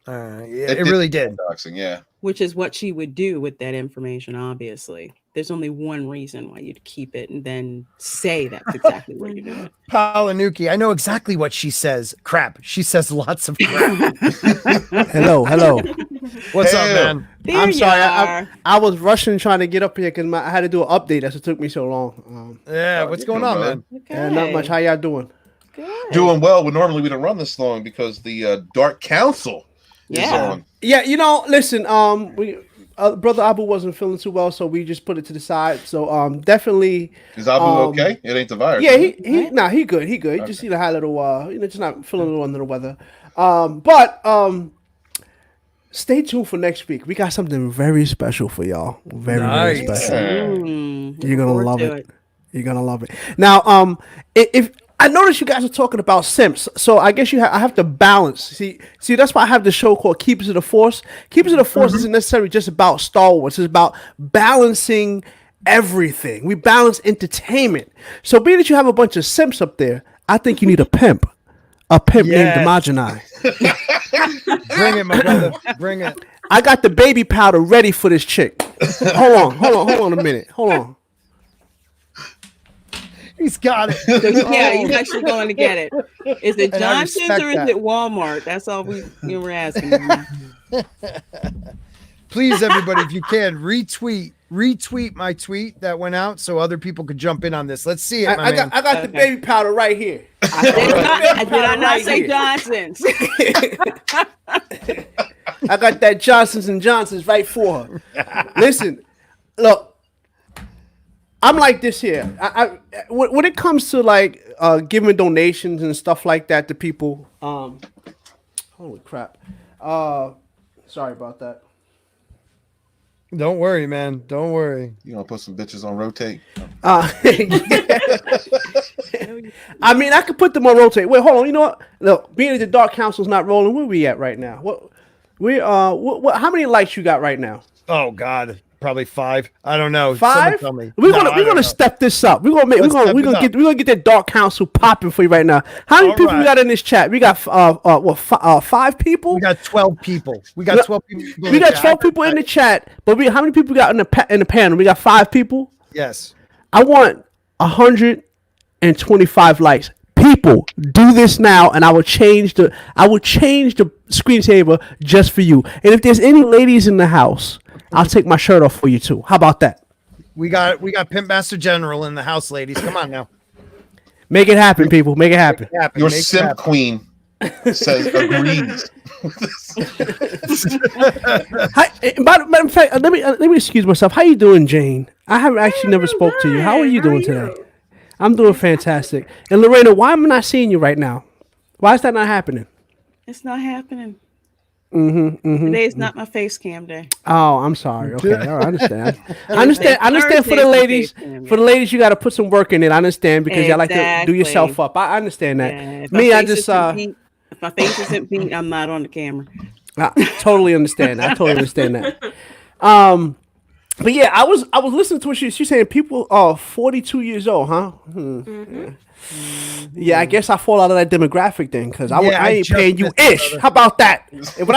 Yeah, it really did. Doxing, yeah. Which is what she would do with that information, obviously. There's only one reason why you'd keep it and then say that's exactly what you're doing. Palanuki, I know exactly what she says. Crap. She says lots of crap. Hello. What's up, man? I'm sorry. I was rushing trying to get up here because I had to do an update. That's what took me so long. Yeah, what's going on, man? Okay. Not much. How y'all doing? Good. Doing well. But normally we don't run this long because the Dark Council is on. Yeah, listen, we Brother Abu wasn't feeling too well, so we just put it to the side. So definitely. Is Abu okay? It ain't the virus. Yeah, he good. He good. Okay. Just had a little just not feeling a little under the weather. But stay tuned for next week. We got something very special for y'all. Very special. You're gonna love it. You're gonna love it. Now, if I noticed you guys are talking about simps, so I guess I have to balance. See, that's why I have the show called Keepers of the Force. Keepers of the Force isn't necessarily just about Star Wars. It's about balancing everything. We balance entertainment. So being that you have a bunch of simps up there, I think you need a pimp named Demogenai. Bring it, my brother. Bring it. I got the baby powder ready for this chick. Hold on a minute. Hold on. He's got it. So, yeah, he's actually going to get it. Is it Johnson's or is it Walmart? That's all we were asking. Please, everybody, if you can, retweet my tweet that went out so other people could jump in on this. Let's see it, I got the baby powder right here. I did not say Johnson's. I got that Johnson's right for her. Listen, look. I'm like this here. When it comes to like giving donations and stuff like that to people, holy crap. Sorry about that. Don't worry, man. Don't worry. You gonna put some bitches on rotate? I mean, I could put them on rotate. Wait, hold on. You know what? Look, being that the Dark Council's not rolling, where we at right now? How many likes you got right now? Oh God. Probably 5. I don't know. 5? Tell me. We're gonna step this up. We're gonna get that Dark Council popping for you right now. How many people we got in this chat? We got 5 people. We got 12 people. We got 12 people. We got 12 people in the chat. But how many people we got in the panel? We got 5 people. Yes. I want 125 likes. People, do this now, and I will change the screensaver just for you. And if there's any ladies in the house, I'll take my shirt off for you too. How about that? We got Pimp Master General in the house, ladies. Come on now. Make it happen, people. Make it happen. Your simp queen says agrees. Matter of fact, let me excuse myself. How you doing, Jane? I haven't actually never spoke to you. How are you doing today? I'm doing fantastic. And Lorena, why am I not seeing you right now? Why is that not happening? It's not happening. Today's not my face cam day. Oh, I'm sorry. Okay, all right, I understand. I understand for the ladies. For the ladies, you got to put some work in it. I understand because y'all like to do yourself up. I understand that. Yeah, Me, I just if my face isn't beat, I'm not on the camera. I totally understand. I totally understand that. But yeah, I was listening to what she's saying. People are 42 years old, huh? Yeah, I guess I fall out of that demographic then, because I ain't paying you ish. How about that? If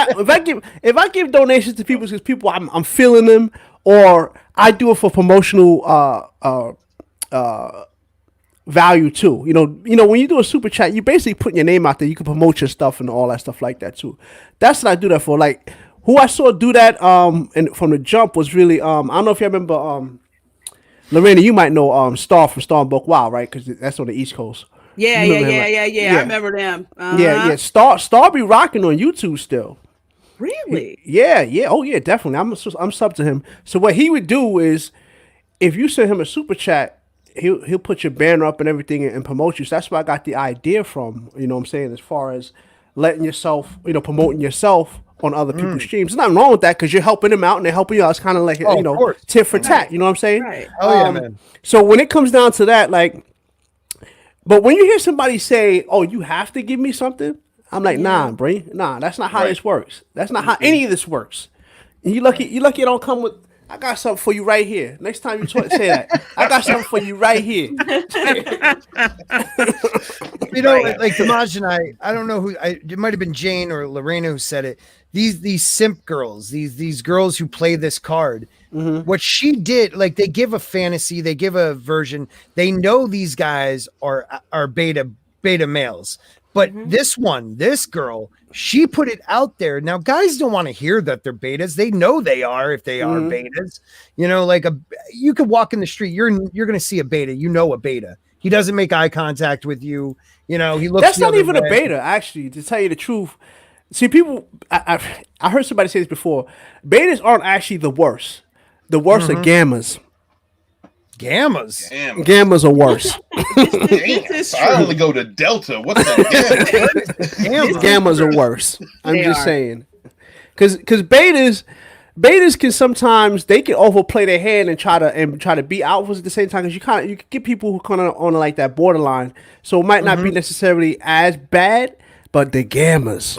I give donations to people because people I'm feeling them, or I do it for promotional value too. You know when you do a super chat, you basically putting your name out there. You can promote your stuff and all that stuff like that too. That's what I do that for. Like who I saw do that and from the jump was really I don't know if you remember Lorena, you might know Star from Star and Buck Wild, right? Because that's on the East Coast. Yeah. I remember them. Yeah. Star be rocking on YouTube still. Really? Yeah. Oh yeah, definitely. I'm sub to him. So what he would do is, if you send him a super chat, he'll put your banner up and everything and promote you. So that's where I got the idea from. You know what I'm saying? As far as letting yourself, promoting yourself on other people's streams. There's nothing wrong with that because you're helping them out and they're helping you out. It's kind of like tit for tat. You know what I'm saying? Right. Oh yeah, man. So when it comes down to that, like, but when you hear somebody say, "Oh, you have to give me something," I'm like, "Nah, Brie, nah, that's not how this works. That's not how any of this works." And you lucky it don't come with. I got something for you right here. Next time you say that, I got something for you right here. Like Damaj and I don't know who. It might have been Jane or Lorena who said it. These simp girls, these girls who play this card. What she did, like they give a fantasy, they give a version. They know these guys are beta males. But this girl, she put it out there. Now, guys don't want to hear that they're betas. They know they are if they are betas. Like you could walk in the street, you're going to see a beta. You know a beta. He doesn't make eye contact with you. He looks. That's not even a beta, actually. To tell you the truth, see, people. I heard somebody say this before. Betas aren't actually the worst. The worst are gammas. Gammas are worse. I only go to Delta. What's that? Gammas are worse. I'm just saying, because betas can sometimes they can overplay their hand and try to beat alphas at the same time. Because you can get people who kind of on like that borderline, so it might not be necessarily as bad, but the gammas,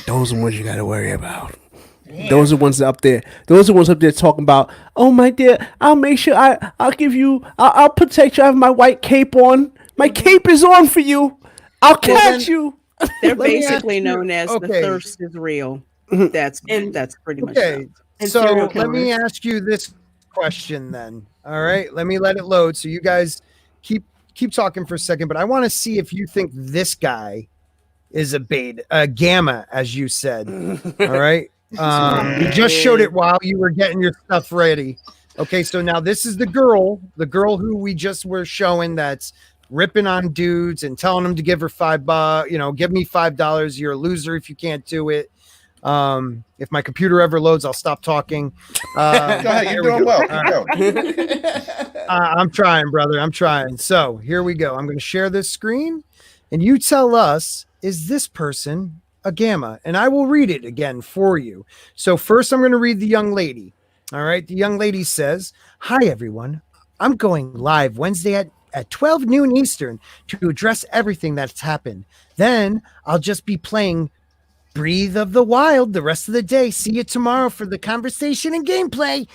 those are the ones you got to worry about. Yeah. Those are the ones up there. Those are the ones up there talking about, "Oh my dear, I'll make sure I'll give you, I'll protect you. I have my white cape on. My cape is on for you. I'll catch you." They're basically known as the thirst is real. That's pretty much it. So let me ask you this question then. All right, let me let it load. So you guys keep talking for a second, but I want to see if you think this guy is a gamma, as you said. All right. We just showed it while you were getting your stuff ready. Okay, so now this is the girl who we just were showing that's ripping on dudes and telling them to give her $5, give me $5. You're a loser if you can't do it. If my computer ever loads, I'll stop talking. Go ahead, you're doing well. I'm trying, brother. I'm trying. So here we go. I'm going to share this screen, and you tell us, is this person a gamma? And I will read it again for you. So first I'm going to read the young lady. All right. The young lady says, "Hi, everyone. I'm going live Wednesday at 12 noon Eastern to address everything that's happened. Then I'll just be playing Breathe of the Wild the rest of the day. See you tomorrow for the conversation and gameplay."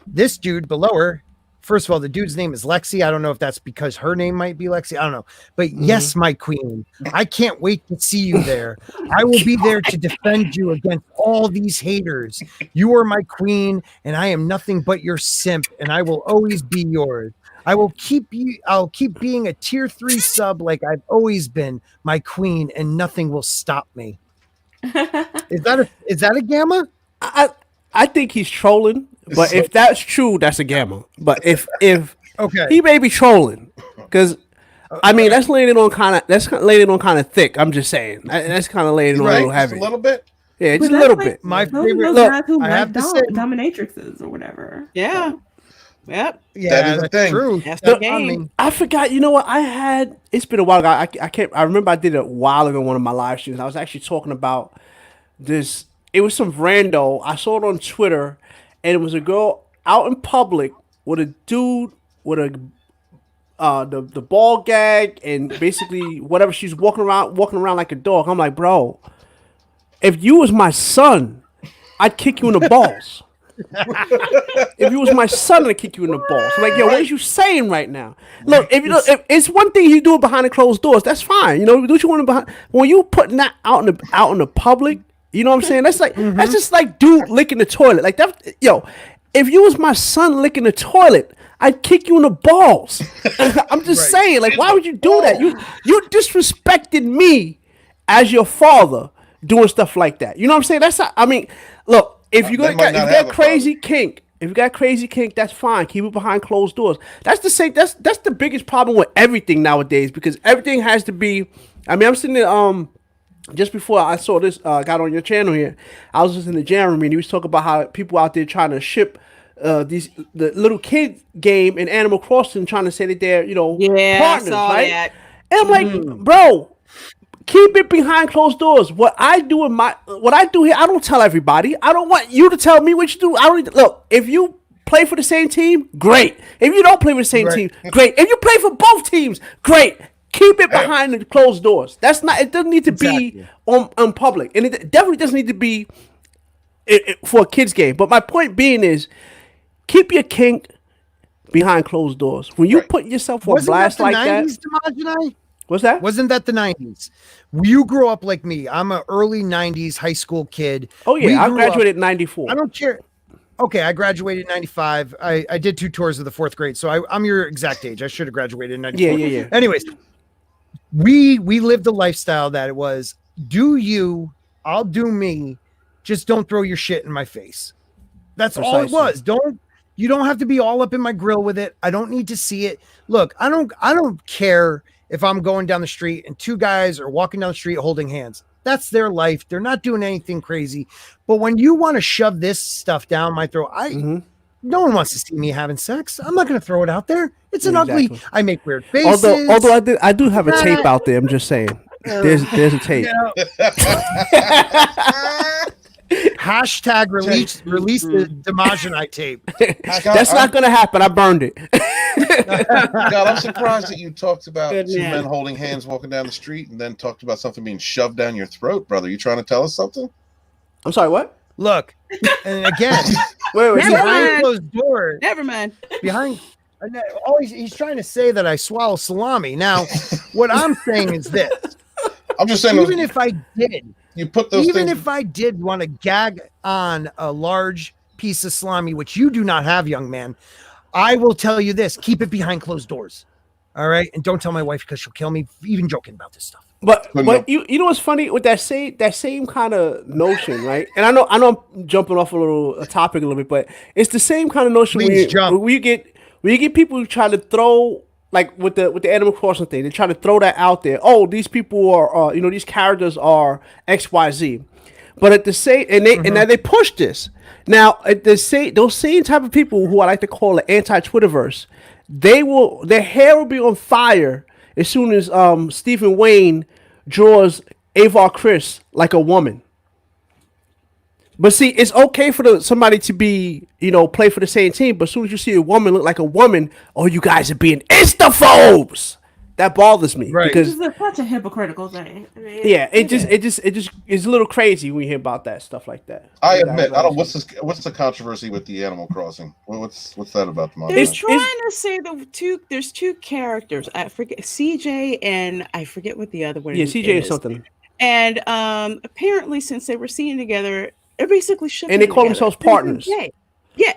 This dude below her, first of all, the dude's name is Lexi. I don't know if that's because her name might be Lexi. I don't know. But yes, my queen, I can't wait to see you there. I will be there to defend you against all these haters. You are my queen, and I am nothing but your simp, and I will always be yours. I'll keep being a tier 3 sub like I've always been, my queen, and nothing will stop me. Is that a gamma? I think he's trolling. But if that's true, that's a gamma. But if he may be trolling, because I mean that's laying it on kind of thick. I'm just saying that's kind of laying it on a little heavy, just a little bit. Yeah, just a little bit. My favorite. Those guys who like dominatrixes or whatever. Yeah. Yep. Yeah, that is the thing. True. That's the game. I forgot. You know what? It's been a while ago. I can't. I remember I did it a while ago. One of my live streams. I was actually talking about this. It was some rando. I saw it on Twitter. And it was a girl out in public with a dude with the ball gag and basically whatever. She's walking around like a dog. I'm like, bro, if you was my son, I'd kick you in the balls. If you was my son, I'd kick you in the balls. I'm like, yo, what are you saying right now? Look, if it's one thing you do it behind the closed doors, that's fine. Do what you want behind. When you putting that out in the public. You know what I'm saying? That's like that's just like dude licking the toilet. Like that, yo. If you was my son licking the toilet, I'd kick you in the balls. I'm just saying, like, why would you do that? You disrespected me as your father doing stuff like that. You know what I'm saying? That's how, I mean, look, if you got crazy kink, that's fine. Keep it behind closed doors. That's the same. That's the biggest problem with everything nowadays because everything has to be. I mean, I'm sitting there. Just before I saw this, got on your channel here, I was just in the jam room and he was talking about how people out there trying to ship the little kid game in Animal Crossing, trying to say that they're partners, I saw right? that. And I'm like, bro, keep it behind closed doors. What I do here, I don't tell everybody. I don't want you to tell me what you do. I don't look. If you play for the same team, great. If you don't play for the same team, great. If you play for both teams, great. Keep it behind the closed doors. That's not. It doesn't need to be on public, and it definitely doesn't need to be for a kids game. But my point being is, keep your kink behind closed doors. When you put yourself on blast like that. What's that? Wasn't that the 90s? You grew up like me. I'm an early 90s high school kid. Oh, yeah. I graduated in 94. I don't care. Okay, I graduated in 95. I did 2 tours of the 4th grade, so I'm your exact age. I should have graduated in 94. Yeah. Anyways, we lived a lifestyle that it was, do you, I'll do me, just don't throw your shit in my face. That's all it was. You don't have to be all up in my grill with it. I don't need to see it. Look, I don't care if I'm going down the street and 2 guys are walking down the street holding hands. That's their life. They're not doing anything crazy. But when you want to shove this stuff down my throat, no one wants to see me having sex. I'm not going to throw it out there. It's an ugly. I make weird faces. Although I do have a tape out there. I'm just saying. There's a tape. Hashtag release the Demagenite tape. That's not going to happen. I burned it. God, I'm surprised that you talked about 2 men holding hands walking down the street and then talked about something being shoved down your throat, brother. You trying to tell us something? I'm sorry, what? Look, and again, wait, behind closed doors. Never mind. He's trying to say that I swallow salami. Now, what I'm saying is this. I'm just saying, even if I did, you put those even things... if I did want to gag on a large piece of salami, which you do not have, young man, I will tell you this: keep it behind closed doors. All right, and don't tell my wife because she'll kill me even joking about this stuff. But you know what's funny with that same kind of notion, right? And I know I'm jumping off a topic a little bit, but it's the same kind of notion. When you get people who try to throw, like with the Animal Crossing thing, they try to throw that out there. Oh, these people are these characters are XYZ. But at the same and now they push this. Now at those same type of people who I like to call the anti-Twitterverse, their hair will be on fire as soon as Stephen Wayne draws Avar Chris like a woman. But see, it's okay for somebody to be, play for the same team, but as soon as you see a woman look like a woman, oh, you guys are being instaphobes. That bothers me because it's such a hypocritical thing. I mean, it just is a little crazy when you hear about that stuff like that. I admit, I don't. What's the controversy with the Animal Crossing? What's that about? They're trying to say there's 2 characters. I forget CJ and I forget what the other one is. Yeah, CJ is something. And apparently, since they were seen together, they're basically shipping. And they call themselves partners. Yeah,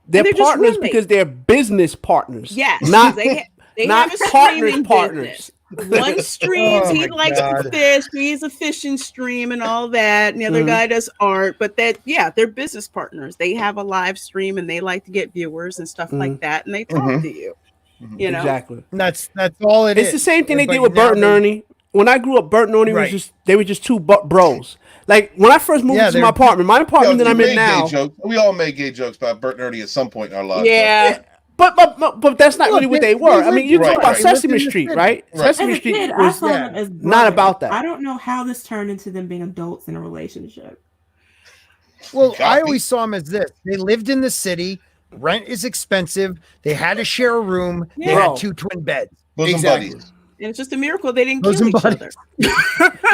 they're partners because they're business partners. Yes, not they not have a partners. One streams, he likes to fish, he's a fishing stream and all that, and the other guy does art, but they're business partners. They have a live stream and they like to get viewers and stuff like that, and they talk to you. You know? Exactly. That's all it is. It's the same thing they did with Bert and Ernie. When I grew up, Bert and Ernie were just 2 bros. Like when I first moved into my apartment that I'm in now. We all made gay jokes about Bert and Ernie at some point in our lives. Yeah. But that's not really what they were. I mean, you talk about Sesame Street, right? Sesame Street was not about that. I don't know how this turned into them being adults in a relationship. Well, I always saw them as this. They lived in the city. Rent is expensive. They had to share a room. They had 2 twin beds. Bosom buddies. And it's just a miracle they didn't kill each other.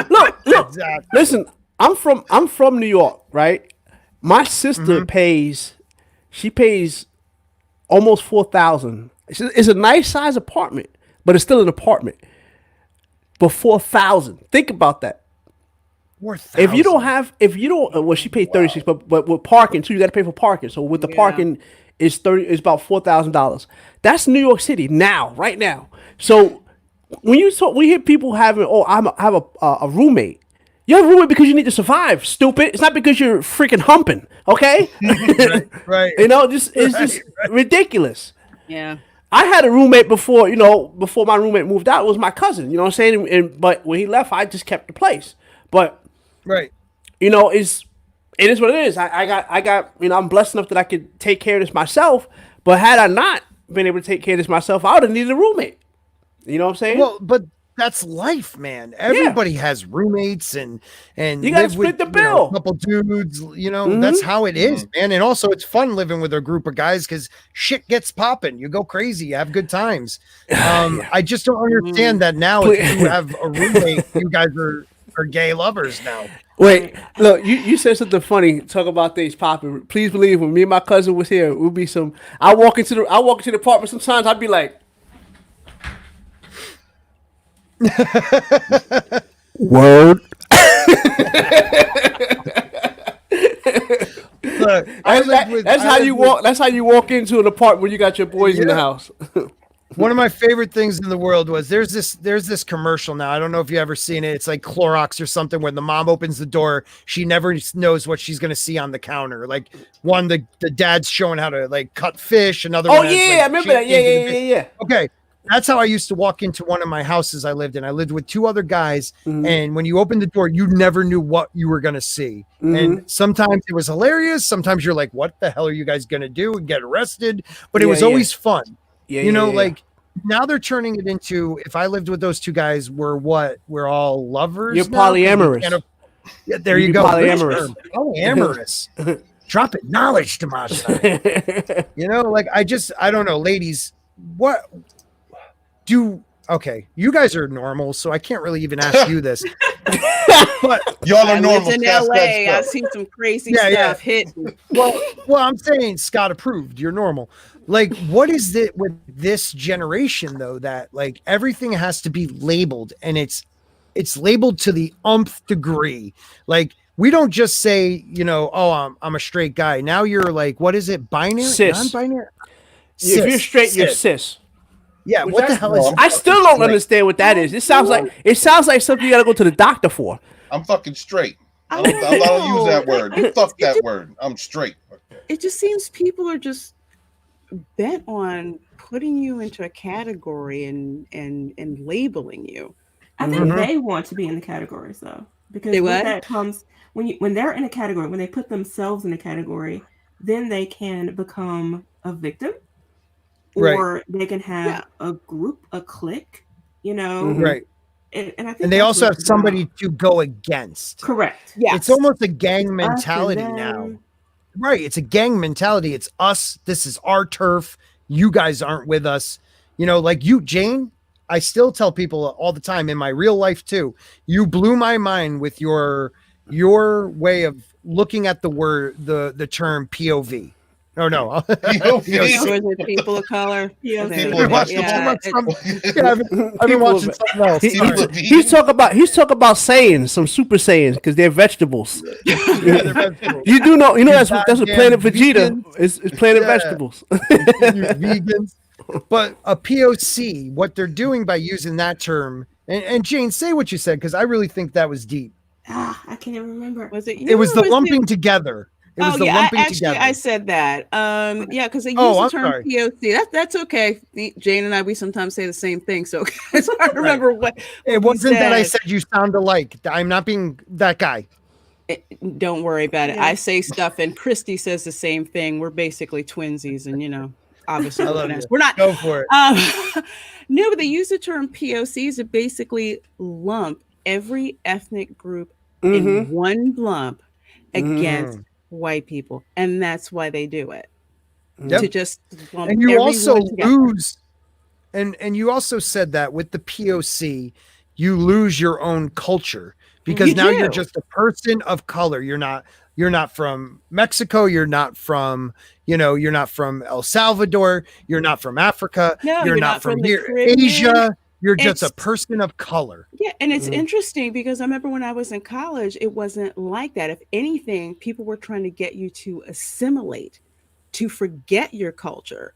Look. Exactly. Listen, I'm from New York, right? My sister pays almost $4,000. It's a nice size apartment, but it's still an apartment. But $4,000. Think about that. If you don't, she paid $36, but with parking too, you got to pay for parking. So with the parking, it's about $4,000. That's New York City right now. So when we hear people having, I have a roommate. You have a roommate because you need to survive, stupid. It's not because you're freaking humping, okay? right. It's just ridiculous. Yeah. I had a roommate before my roommate moved out. It was my cousin, you know what I'm saying? But when he left, I just kept the place. But, It is what it is. I got. I'm blessed enough that I could take care of this myself. But had I not been able to take care of this myself, I would have needed a roommate. You know what I'm saying? Well, but that's life, man. Everybody has roommates and you gotta live split with the bill. a couple dudes. That's how it is, man. And also, it's fun living with a group of guys because shit gets popping. You go crazy, you have good times. I just don't understand that now. If you have a roommate, you guys are gay lovers now. Wait, look, you said something funny. Talk about things popping. Please believe when me and my cousin was here, it would be some. I walk into the apartment sometimes. I'd be like, word. Look, that's how you walk. That's how you walk into an apartment when you got your boys in the house. One of my favorite things in the world was there's this commercial now. I don't know if you ever seen it. It's like Clorox or something where the mom opens the door. She never knows what she's going to see on the counter. Like one, the dad's showing how to like cut fish. Another one. Oh yeah, I remember that. Yeah. Okay. That's how I used to walk into one of my houses I lived in. I lived with two other guys. And when you opened the door, you never knew what you were going to see. And sometimes it was hilarious. Sometimes you're like, what the hell are you guys going to do and get arrested? But it was always fun. Like now they're turning it into, if I lived with those two guys, we're all lovers. You're polyamorous. There you go. Polyamorous. Polyamorous. Dropping knowledge to my side. I don't know, ladies, okay, you guys are normal, so I can't really even ask you this. But y'all are normal. In LA, I've seen some crazy stuff hidden. Well, I'm saying Scott approved. You're normal. Like, what is it with this generation though that like everything has to be labeled, and it's labeled to the umpth degree? Like, we don't just say, I'm a straight guy. Now you're like, what is it? Binary? Cis. Non-binary? If you're straight, you're cis. Yeah, what the hell is? I still don't understand what that is. It sounds like something you gotta go to the doctor for. I'm fucking straight. I don't use that word. Fuck that word. I'm straight. It just seems people are just bent on putting you into a category and labeling you. I think they want to be in the categories though, because that comes when they're in a category, when they put themselves in a category, then they can become a victim. Or they can have a group, a clique, Right. And I think they also have somebody to go against. Correct. Yeah. It's almost a gang mentality now. Right. It's a gang mentality. It's us. This is our turf. You guys aren't with us. Like you, Jane, I still tell people all the time in my real life too, you blew my mind with your way of looking at the term POV. Oh no! Was it people of color? I've been watching something else. He's talking about Saiyans, some Super Saiyans, because they're vegetables. They're vegetables. You do know, that's what Planet Vegeta is. Planet Vegetables. Vegans, but a POC. What they're doing by using that term, and Jane, say what you said, because I really think that was deep. I can't even remember. Was it? It was the lumping together. It was the lumping together. I said that. Because they use the term POC. That's okay. Jane and I, we sometimes say the same thing, so it's hard to remember what. It wasn't that I said you sound alike. I'm not being that guy. Don't worry about it. I say stuff, and Christy says the same thing. We're basically twinsies, and obviously we're not. Go for it. No, but they use the term POCs to basically lump every ethnic group in one lump against white people, and that's why they do it. To just lump and you also together. lose, and you also said that with the POC, you lose your own culture because now you're just a person of color. You're not from Mexico. You're not from you're not from El Salvador. You're not from Africa. No, you're not from here, Caribbean. Asia. You're just a person of color. Yeah, and it's interesting because I remember when I was in college, it wasn't like that. If anything, people were trying to get you to assimilate, to forget your culture,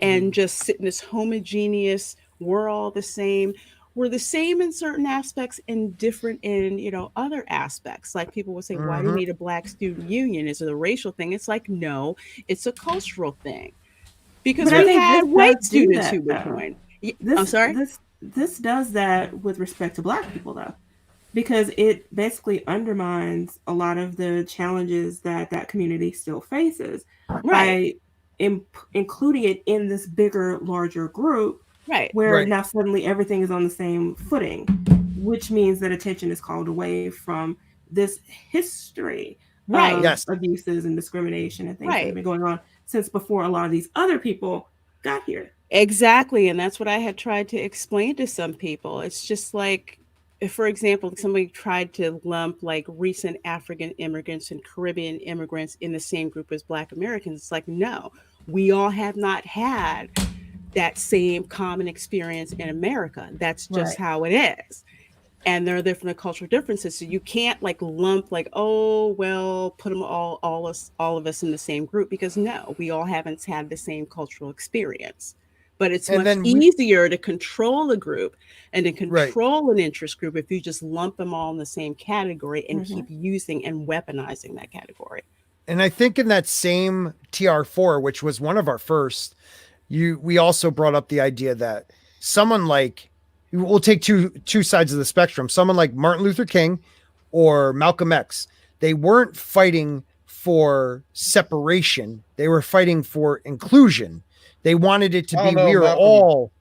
and just sit in this homogeneous, we're all the same. We're the same in certain aspects and different in, other aspects. Like people would say, why do you need a Black student union? Is it a racial thing? It's like, no, it's a cultural thing. Because we had white students who would join. I'm sorry? This does that with respect to Black people, though. because it basically undermines a lot of the challenges that community still faces by including it in this bigger, larger group, where now suddenly everything is on the same footing, which means that attention is called away from this history of abuses and discrimination and things that have been going on since before a lot of these other people got here. Exactly. And that's what I had tried to explain to some people. It's just like, if, for example, somebody tried to lump like recent African immigrants and Caribbean immigrants in the same group as Black Americans. It's like, no, we all have not had that same common experience in America. That's just how it is. And there are different cultural differences. So you can't like lump like, oh, well, put them all of us in the same group, because no, we all haven't had the same cultural experience. But it's much easier to control a group and to control an interest group if you just lump them all in the same category and keep using and weaponizing that category. And I think in that same TR4, which was one of our first, we also brought up the idea that someone like, we'll take two sides of the spectrum, someone like Martin Luther King or Malcolm X, they weren't fighting for separation. They were fighting for inclusion. They wanted it to be, we are all,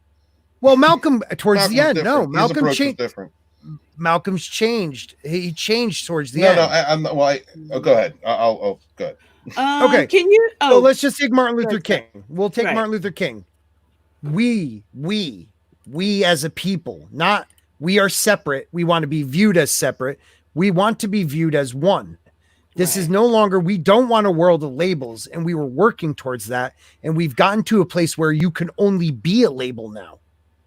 well, Malcolm towards the end, no, Malcolm changed. Malcolm's changed. He changed towards the end. Go ahead. Go ahead. Okay. Can you, so let's just take Martin Luther King. We'll take Martin Luther King. We as a people, not we are separate. We want to be viewed as separate. We want to be viewed as one. This is no longer, we don't want a world of labels, and we were working towards that. And we've gotten to a place where you can only be a label now.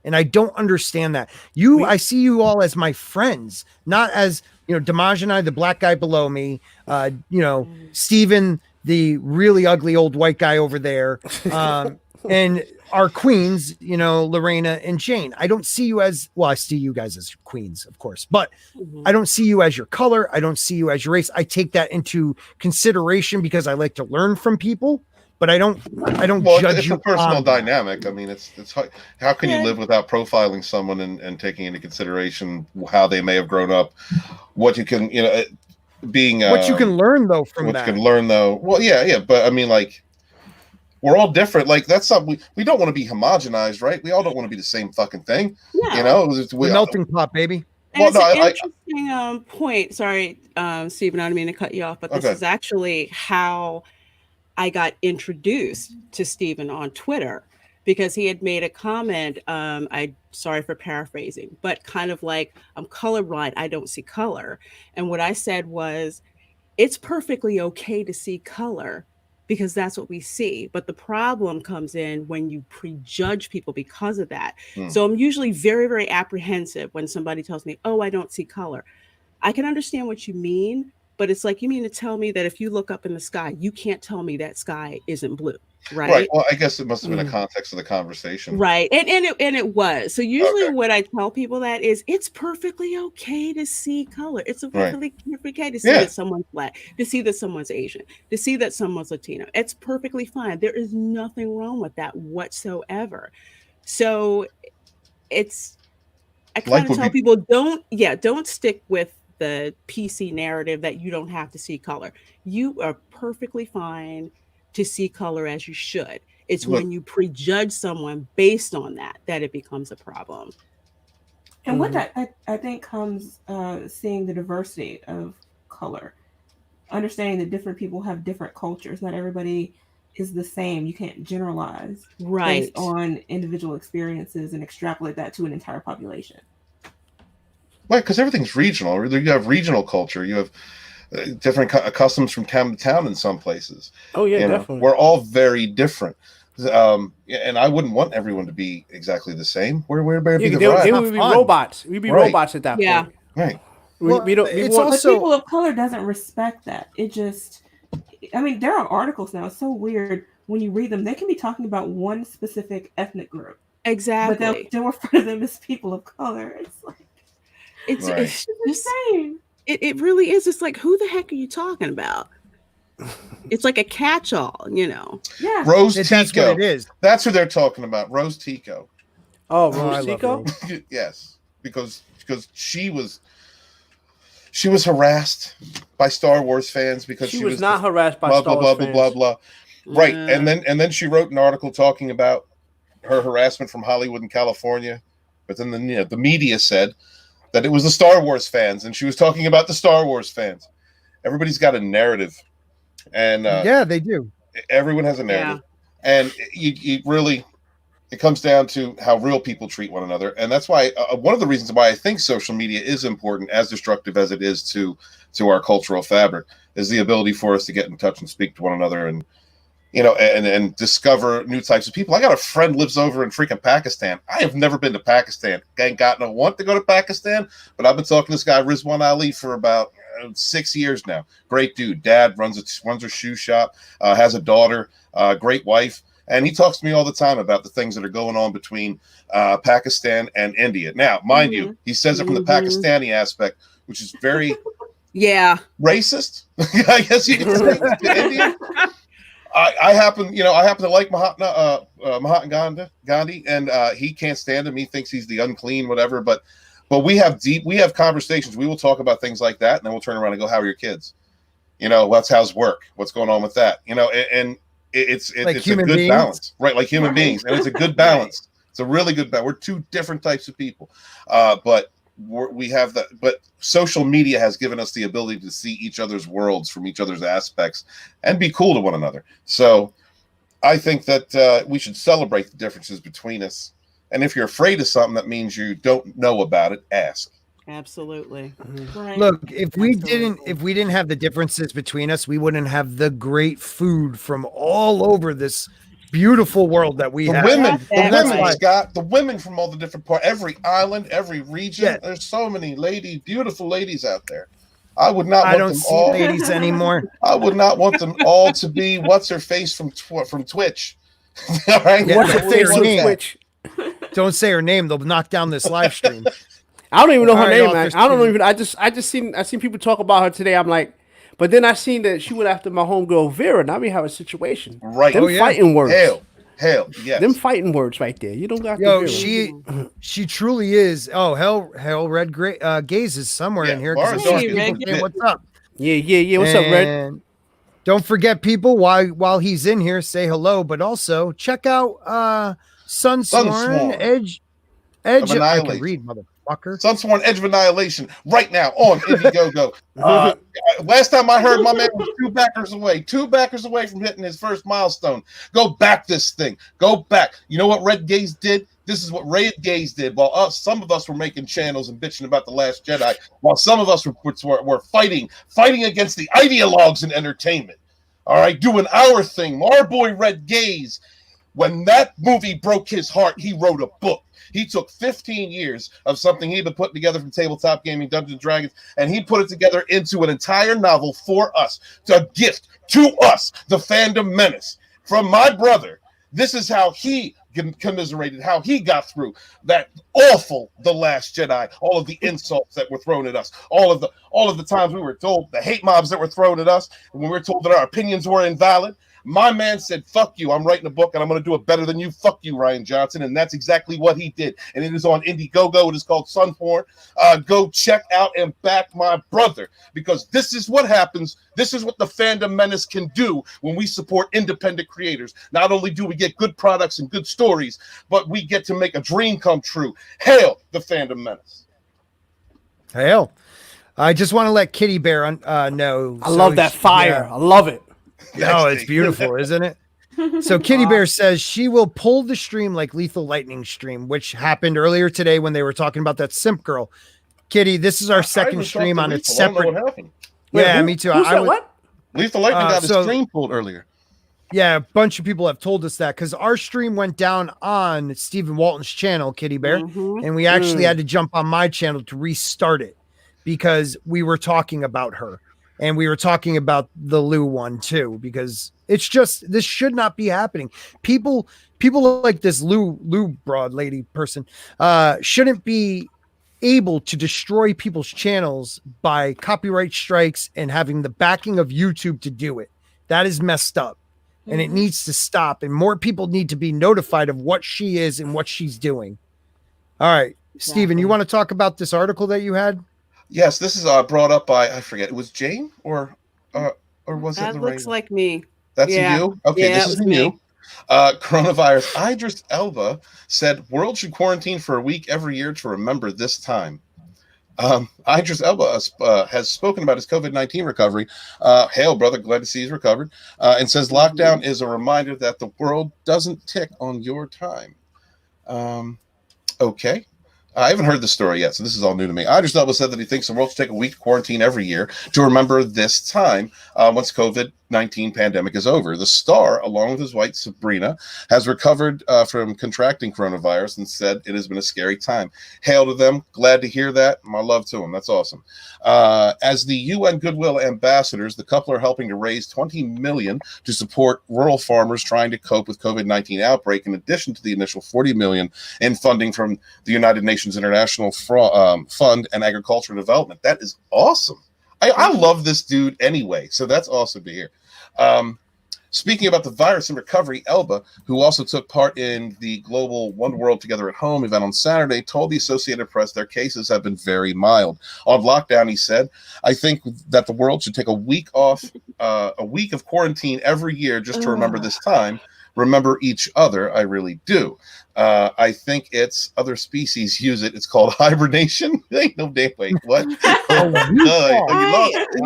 And I don't understand that. I see you all as my friends, not as, Damaj and I, the black guy below me, Steven, the really ugly old white guy over there, and our queens, Lorena and Jane. I don't see you as, well, I see you guys as queens, of course, but I don't see you as your color. I don't see you as your race. I take that into consideration because I like to learn from people, but I don't judge it's you. It's a personal dynamic. I mean, it's how can you live without profiling someone and taking into consideration how they may have grown up, what you can, being what you can learn though from what that. you can learn though. Well, yeah, but I mean, like, we're all different. Like, that's something we don't want to be homogenized, right? We all don't want to be the same fucking thing. Yeah. We melting pot, baby. And it's an interesting point. Sorry, Stephen, I don't mean to cut you off, but this is actually how I got introduced to Stephen on Twitter, because he had made a comment. Sorry for paraphrasing, but kind of like, I'm colorblind. I don't see color. And what I said was, it's perfectly okay to see color, because that's what we see. But the problem comes in when you prejudge people because of that. So I'm usually very, very apprehensive when somebody tells me, oh, I don't see color. I can understand what you mean, but it's like, you mean to tell me that if you look up in the sky, you can't tell me that sky isn't blue, right? Right. Well, I guess it must have been a context of the conversation. Right. And it was. So usually what I tell people that is, it's perfectly okay to see color. It's perfectly okay to see that someone's Black, to see that someone's Asian, to see that someone's Latino. It's perfectly fine. There is nothing wrong with that whatsoever. So I kind of tell people, don't stick with the PC narrative that you don't have to see color. You are perfectly fine to see color as you should. It's when you prejudge someone based on that it becomes a problem. And what that I think comes seeing the diversity of color, understanding that different people have different cultures. Not everybody is the same. You can't generalize based on individual experiences and extrapolate that to an entire population. Right, because everything's regional. You have regional culture. You have different customs from town to town in some places. Oh yeah, definitely. We're all very different. And I wouldn't want everyone to be exactly the same. Where better be the variety? They would be robots. We'd be robots at that point. Right. But people of color doesn't respect that. It just, I mean, there are articles now. It's so weird when you read them. They can be talking about one specific ethnic group. Exactly. But they'll refer to them as people of color. It's like, it's insane. It really is. It's like, who the heck are you talking about? It's like a catch-all, Yeah. Rose Tico. That's what it is. That's who they're talking about. Rose Tico. Oh, Rose Tico? Yes, because she was she was harassed by Star Wars fans because she was not harassed by Star Wars fans. Blah blah. Right, and then she wrote an article talking about her harassment from Hollywood and California, but then the media said that it was the Star Wars fans, and she was talking about the Star Wars fans. Everybody's got a narrative, and yeah, they do. Everyone has a narrative, and you really, it comes down to how real people treat one another, and that's why one of the reasons why I think social media is important, as destructive as it is to our cultural fabric, is the ability for us to get in touch and speak to one another, and and discover new types of people. I got a friend lives over in freaking Pakistan. I have never been to Pakistan. Ain't got no want to go to Pakistan, but I've been talking to this guy Rizwan Ali for about 6 years now. Great dude. Dad runs a shoe shop, has a daughter, great wife, and he talks to me all the time about the things that are going on between Pakistan and India. Now, mind you, he says it from the Pakistani aspect, which is very racist. I guess you could say to India. I happen to like Mahatma Gandhi, and he can't stand him. He thinks he's the unclean, whatever. But we have conversations. We will talk about things like that, and then we'll turn around and go, "How are your kids? How's work? What's going on with that? And it's like a good balance, right? Like human beings, and it's a good balance. It's a really good balance. We're two different types of people, but we have that. But social media has given us the ability to see each other's worlds from each other's aspects and be cool to one another. So I think that we should celebrate the differences between us. And if you're afraid of something, that means you don't know about it. Ask. Absolutely. Right. Look, if we didn't have the differences between us, we wouldn't have the great food from all over this beautiful world that we have. The women from all the different parts, every island, every region. Yeah. There's so many beautiful ladies out there. I would not. I don't see ladies anymore. I would not want them all to be what's her face from Twitch. All right, what's her face from Twitch? Don't say her name; they'll knock down this live stream. I don't even know her name, man. I don't even. I seen people talk about her today. I'm like, but then I seen that she went after my homegirl Vera. Now we have a situation. Right. Them fighting words. Hell, yes. Them fighting words right there. You don't got to. She truly is. Oh, hell, Red Gaze is somewhere in here. What's up? Yeah. What's up, Red? Don't forget, people, while he's in here, say hello, but also check out Sunsworn Edge. I can read, motherfucker. Sunsworn Edge of Annihilation right now on Indiegogo. Last time I heard, my man was 2 backers away from hitting his first milestone. Go back this thing. Go back. You know what Red Gaze did? This is what Red Gaze did. While some of us were making channels and bitching about The Last Jedi, while some of us were fighting against the ideologues in entertainment. All right, doing our thing. Our boy Red Gaze, when that movie broke his heart, he wrote a book. He took 15 years of something he'd been putting together from tabletop gaming, Dungeons & Dragons, and he put it together into an entire novel for us, to gift to us, the fandom menace. From my brother, this is how he commiserated, how he got through that awful The Last Jedi, all of the insults that were thrown at us, all of the times we were told, the hate mobs that were thrown at us, when we were told that our opinions were invalid. My man said, fuck you, I'm writing a book and I'm going to do it better than you. Fuck you, Ryan Johnson. And that's exactly what he did. And it is on Indiegogo. It is called Sunporn. Go check out and back my brother, because this is what happens. This is what the fandom menace can do when we support independent creators. Not only do we get good products and good stories, but we get to make a dream come true. Hail the fandom menace. Hail. I just want to let Kitty Bear know. I love that fire. I love it. Oh, it's beautiful, isn't it? So Kitty Bear says she will pull the stream like Lethal Lightning stream, which happened earlier today when they were talking about that simp girl. Kitty, this is our second stream on a separate. Yeah, me too. What? Lethal Lightning got his stream pulled earlier. Yeah, a bunch of people have told us that because our stream went down on Stephen Walton's channel, Kitty Bear, and we actually had to jump on my channel to restart it because we were talking about her. And we were talking about the Lou one too, because it's just, this should not be happening. People like this Lou broad lady person shouldn't be able to destroy people's channels by copyright strikes and having the backing of YouTube to do it. That is messed up, and it needs to stop. And more people need to be notified of what she is and what she's doing. All right, Steven, you want to talk about this article that you had? Yes, this is brought up by, I forget, it was Jane or was it That Lorena? looks like me. That's Yeah. you? Okay, Yeah, this it is was you. me. Coronavirus. Idris Elba said, "World should quarantine for a week every year to remember this time." Idris Elba has spoken about his COVID-19 recovery. Hail, brother. Glad to see he's recovered. And says lockdown is a reminder that the world doesn't tick on your time. Okay. I haven't heard the story yet, so this is all new to me. Idris Elba said that he thinks the world should take a week quarantine every year to remember this time once COVID-19 pandemic is over. The star, along with his wife Sabrina, has recovered from contracting coronavirus and said it has been a scary time. Hail to them. Glad to hear that. My love to them. That's awesome. As the UN Goodwill ambassadors, the couple are helping to raise $20 million to support rural farmers trying to cope with COVID-19 outbreak, in addition to the initial $40 million in funding from the United Nations International Fund and Agricultural Development. That is awesome. I love this dude anyway, so that's awesome to hear. Speaking about the virus and recovery, Elba, who also took part in the global One World Together at Home event on Saturday, told the Associated Press their cases have been very mild. On lockdown, he said, "I think that the world should take a week off, a week of quarantine every year just to remember this time. Remember each other. I really do. I think it's other species use it. It's called hibernation." Ain't no damn way. What? You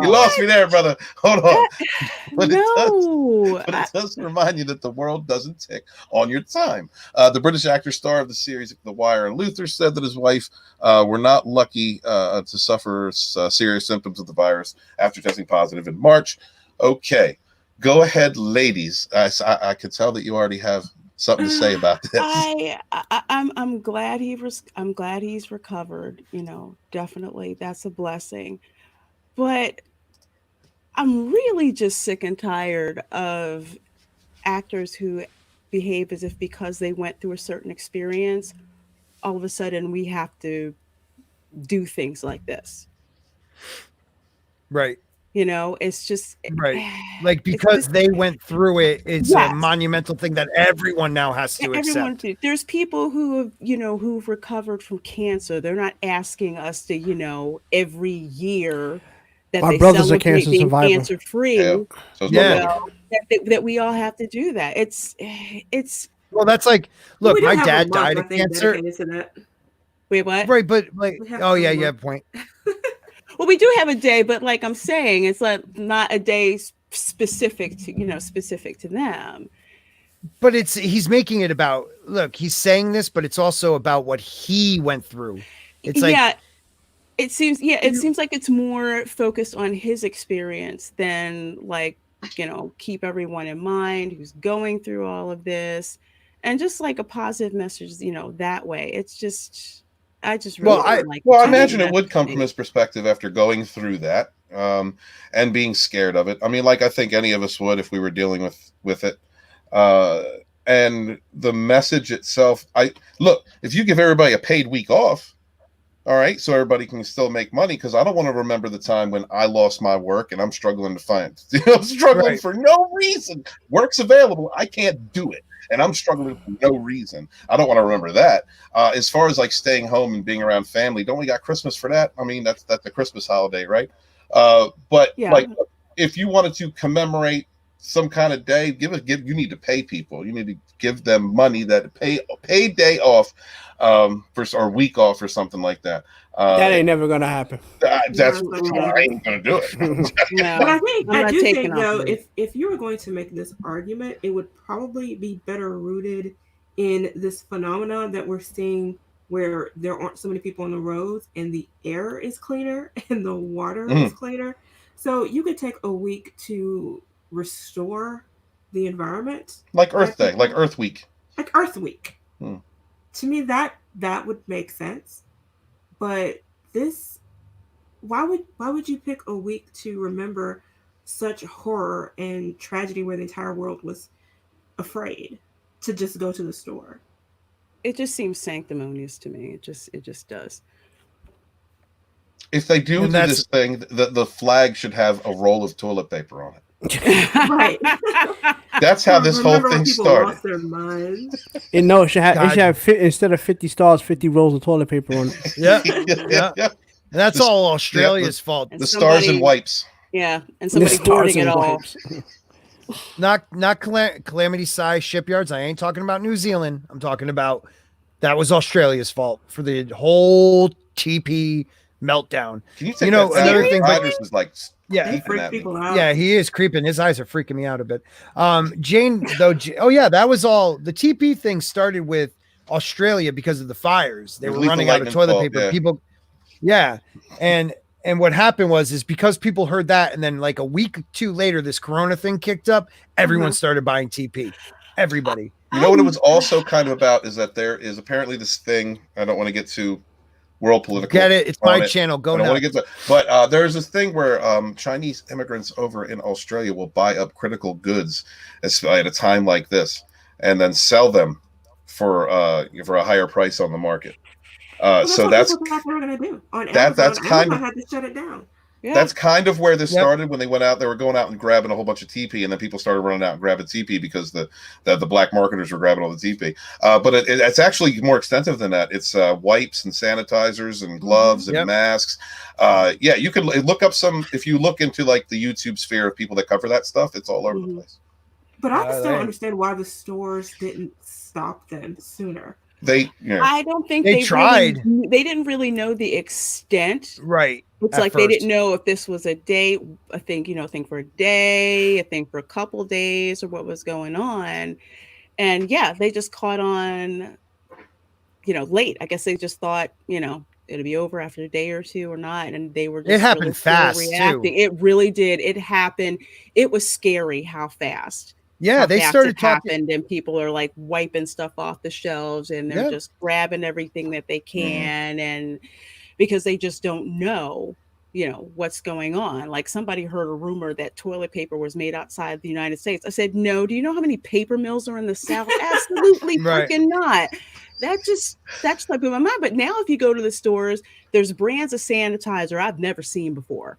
lost me there, brother. Hold on. But it does remind you that the world doesn't tick on your time. The British actor, star of the series The Wire, and Luther, said that his wife were not lucky to suffer serious symptoms of the virus after testing positive in March. Okay. Go ahead, ladies. I could tell that you already have something to say about this. I'm glad I'm glad he's recovered. You know, definitely that's a blessing. But I'm really just sick and tired of actors who behave as if because they went through a certain experience, all of a sudden we have to do things like this. Right. You know, it's just right. Like because they went through it, it's a monumental thing that everyone now has to accept. There's people who have, who've recovered from cancer. They're not asking us to, every year that our they brothers are celebrate being cancer free. That we all have to do that. It's well, that's like, look, my dad died of cancer. Wait, what? Right, but like, oh yeah, you have a point. Well, we do have a day, but like I'm saying, it's like not a day specific to them. But he's making it about, look, he's saying this, but it's also about what he went through. It's like, it seems like it's more focused on his experience than like, keep everyone in mind who's going through all of this, and just like a positive message, that way. It's just, I just really I imagine it would come from his perspective after going through that and being scared of it. I mean, like I think any of us would if we were dealing with it. And the message itself, if you give everybody a paid week off, all right, so everybody can still make money, because I don't want to remember the time when I lost my work and I'm struggling to find, I'm struggling for no reason. Work's available, I can't do it, and I'm struggling for no reason. I don't want to remember that. As far as like staying home and being around family, don't we got Christmas for that? I mean, that's the Christmas holiday, right? But like, if you wanted to commemorate some kind of day, you need to pay people. You need to give them money that pay a paid day off, or week off or something like that. That ain't never gonna happen. I ain't gonna do it. No, but I do think though, if you were going to make this argument, it would probably be better rooted in this phenomenon that we're seeing, where there aren't so many people on the roads and the air is cleaner and the water is cleaner. So you could take a week to restore the environment, like Earth Day, like Earth Week. To me, that would make sense. But this, why would you pick a week to remember such horror and tragedy where the entire world was afraid to just go to the store? It just seems sanctimonious to me. It just does. If they do this thing, the flag should have a roll of toilet paper on it. Right. That's how this whole thing started. Lost their minds. And no, it should have instead of 50 stars, 50 rolls of toilet paper on it. Yeah. And that's all Australia's fault. The stars and wipes. Yeah, and somebody hoarding it all. Not Calamity Sai shipyards. I ain't talking about New Zealand. I'm talking about that was Australia's fault for the whole TP meltdown. Can you take another thing? Is like he freaks people out. Yeah, he is creeping. His eyes are freaking me out a bit. Jane, though. Oh yeah, that was all. The TP thing started with Australia because of the fires. They were running out of toilet paper. Yeah. People, and what happened is because people heard that, and then like a week or two later, this Corona thing kicked up. Everyone started buying TP. Everybody. You know what it was also kind of about is that there is apparently this thing. I don't want to get too world political. Get it? It's my channel. Go now. I don't want to get to, but there's this thing where Chinese immigrants over in Australia will buy up critical goods at a time like this, and then sell them for a higher price on the market. So that's what we're gonna do on Amazon. That's kind of had to shut it down. Yeah. That's kind of where this started when they went out. They were going out and grabbing a whole bunch of TP, and then people started running out and grabbing TP because the black marketers were grabbing all the TP. But it's actually more extensive than that. It's wipes and sanitizers and gloves and masks. You can look up some if you look into like the YouTube sphere of people that cover that stuff. It's all over the place. But I still don't understand why the stores didn't stop them sooner. I don't think they tried. They didn't really know the extent. Right. It's like they didn't know if this was a day, a thing for a day, a thing for a couple days, or what was going on. And they just caught on, late. I guess they just thought, it'll be over after a day or two or not. And they were just it happened fast reacting. Too. It really did. It happened. It was scary how fast. Yeah, they started talking, and people are like wiping stuff off the shelves, and they're just grabbing everything that they can, and because they just don't know, what's going on. Like somebody heard a rumor that toilet paper was made outside the United States. I said, no. Do you know how many paper mills are in the South? Absolutely freaking not. That just like blew my mind. But now, if you go to the stores, there's brands of sanitizer I've never seen before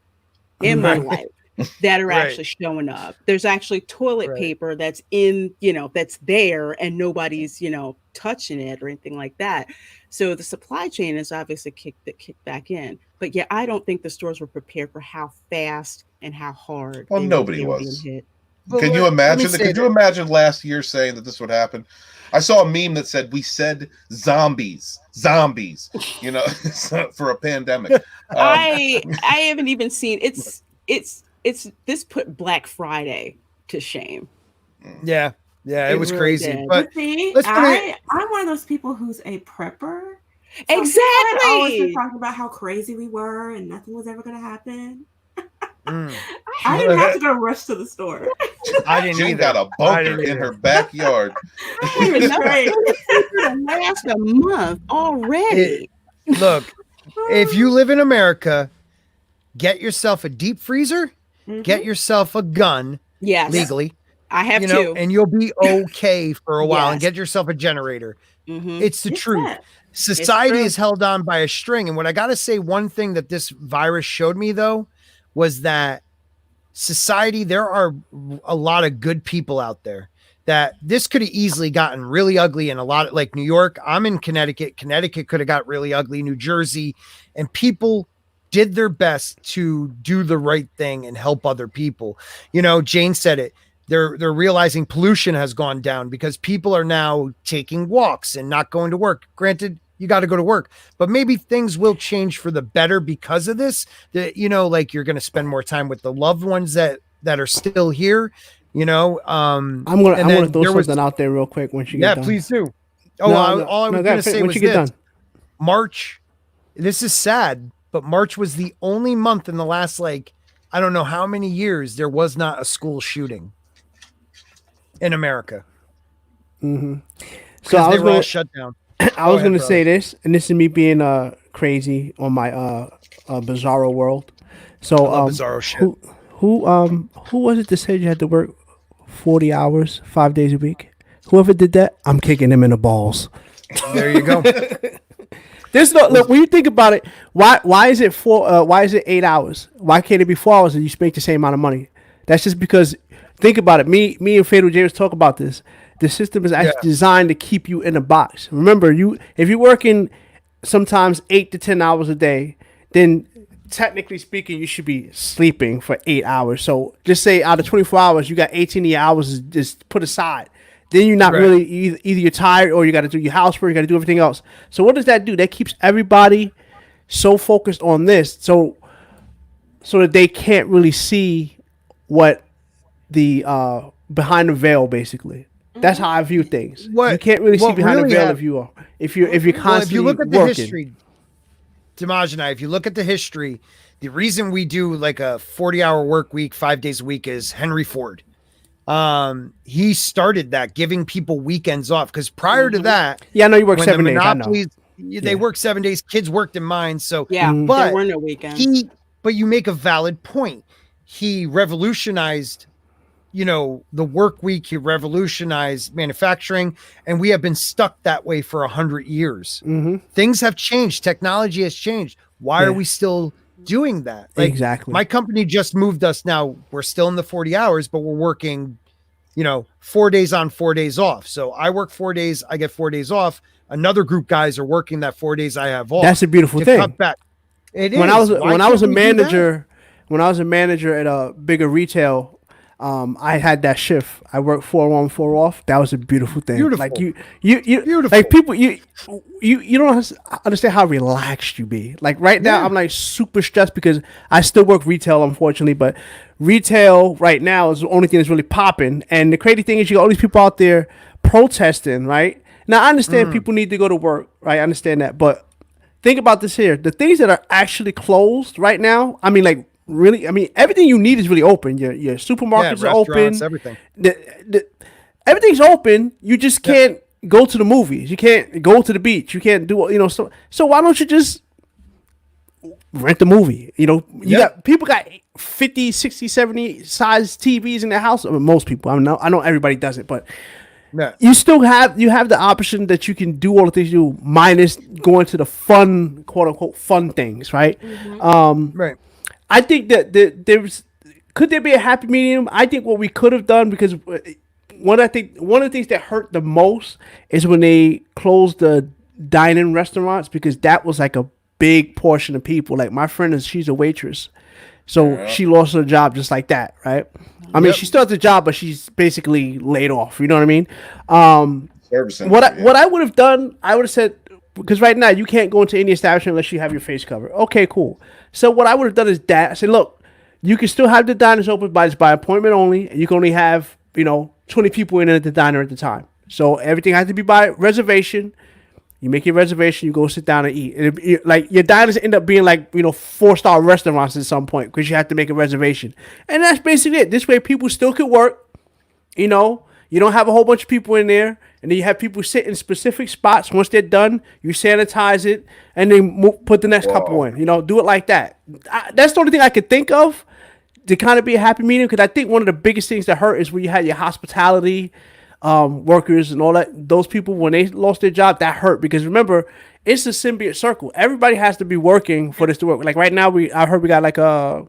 in my life. That are actually showing up. There's actually toilet paper that's in, that's there and nobody's, touching it or anything like that. So the supply chain is obviously kicked back in. But I don't think the stores were prepared for how fast and how hard. Well, nobody was. Can you imagine? Could you imagine last year saying that this would happen? I saw a meme that said, "We said zombies, for a pandemic." I haven't even seen this put Black Friday to shame. Yeah, it was really crazy. Did. But see, I'm one of those people who's a prepper. So exactly. I always been talking about how crazy we were and nothing was ever going to happen. I didn't have to go rush to the store. I didn't. She got a bunker in her backyard. Last a month already. Look, if you live in America, get yourself a deep freezer. Get yourself a gun legally. I have two. And you'll be okay for a while and get yourself a generator. It's the truth. Society is held on by a string. And what I got to say, one thing that this virus showed me, though, was that society, there are a lot of good people out there that this could have easily gotten really ugly. And a lot of like New York, I'm in Connecticut. Connecticut could have got really ugly, New Jersey, and people did their best to do the right thing and help other people. Jane said it. They're realizing pollution has gone down because people are now taking walks and not going to work. Granted, you got to go to work, but maybe things will change for the better because of this. Like you're going to spend more time with the loved ones that are still here. I'm gonna throw something out there real quick when you get done. Yeah, please do. All I was going to say was this. March. This is sad. But March was the only month in the last, I don't know how many years, there was not a school shooting in America. So they were all shut down. I was going to say this, and this is me being crazy on my bizarro world. So bizarro shit. Who was it that said you had to work 40 hours, 5 days a week? Whoever did that, I'm kicking him in the balls. There you go. There's no look when you think about it. Why is it 8 hours? Why can't it be 4 hours and you make the same amount of money? That's just because think about it. Me and Fatal James talk about this. The system is actually designed to keep you in a box. Remember, if you're working sometimes 8 to 10 hours a day, then technically speaking, you should be sleeping for 8 hours. So just say out of 24 hours, you got 18 of your hours is just put aside. Then you're not really either you're tired or you got to do your housework, you got to do everything else. So what does that do? That keeps everybody so focused on this, so that they can't really see what the behind the veil, basically. That's how I view things. You can't really see behind the veil if you're constantly if you look at the working. history, Dimaj and I, if you look at the history, the reason we do like a 40-hour work week, 5 days a week is Henry Ford. He started that, giving people weekends off, because prior to that, I know you work 7 days. I know. They work 7 days. Kids worked in mines, so but there were no weekends. But you make a valid point. He revolutionized, the work week. He revolutionized manufacturing, and we have been stuck that way for 100 years. Things have changed. Technology has changed. Why are we still doing that? Like, exactly. My company just moved us. Now we're still in the 40 hours, but we're working, 4 days on, 4 days off. So I work 4 days, I get 4 days off. Another group guys are working that 4 days I have off. That's a beautiful thing. Cut back. When I was a manager at a bigger retail, I had that shift. I worked 4 on, 4 off. That was a beautiful thing. Beautiful. Like you Beautiful. like people, you don't understand how relaxed you be. Like right now, I'm like super stressed because I still work retail, unfortunately, but retail right now is the only thing that's really popping. And the crazy thing is, you got all these people out there protesting, right? Now I understand people need to go to work, right? I understand that, but think about this here. The things that are actually closed right now, I mean, like, really, I mean, everything you need is really open. Your supermarkets are open. Everything. Everything's open. You just can't go to the movies. You can't go to the beach. You can't do, so why don't you just rent the movie? You got people got 50, 60, 70 size TVs in their house. I mean, most people. I know everybody does it, but you still have the option that you can do all the things you do, minus going to the fun, quote unquote, fun things, right? Right. I think that could there be a happy medium? I think what we could have done, because one of the things that hurt the most is when they closed the dine-in restaurants, because that was like a big portion of people. Like my friend she's a waitress, so she lost her job just like that, right? I mean, she still has a job, but she's basically laid off. You know what I mean? What I would have done, I would have said, because right now you can't go into any establishment unless you have your face covered. Okay, cool. So what I would have done is that I said, look, you can still have the diners open by appointment only, and you can only have 20 people in at the diner at the time. So everything has to be by reservation. You make your reservation, you go sit down and eat. Like your diners end up being like 4-star restaurants at some point, because you have to make a reservation, and that's basically it. This way, people still can work. You don't have a whole bunch of people in there, and then you have people sit in specific spots. Once they're done, you sanitize it, and then put the next couple in. Do it like that. That's the only thing I could think of to kind of be a happy medium, because I think one of the biggest things that hurt is when you had your hospitality workers and all that. Those people, when they lost their job, that hurt, because remember, it's a symbiote circle. Everybody has to be working for this to work. Like right now, I heard we got like a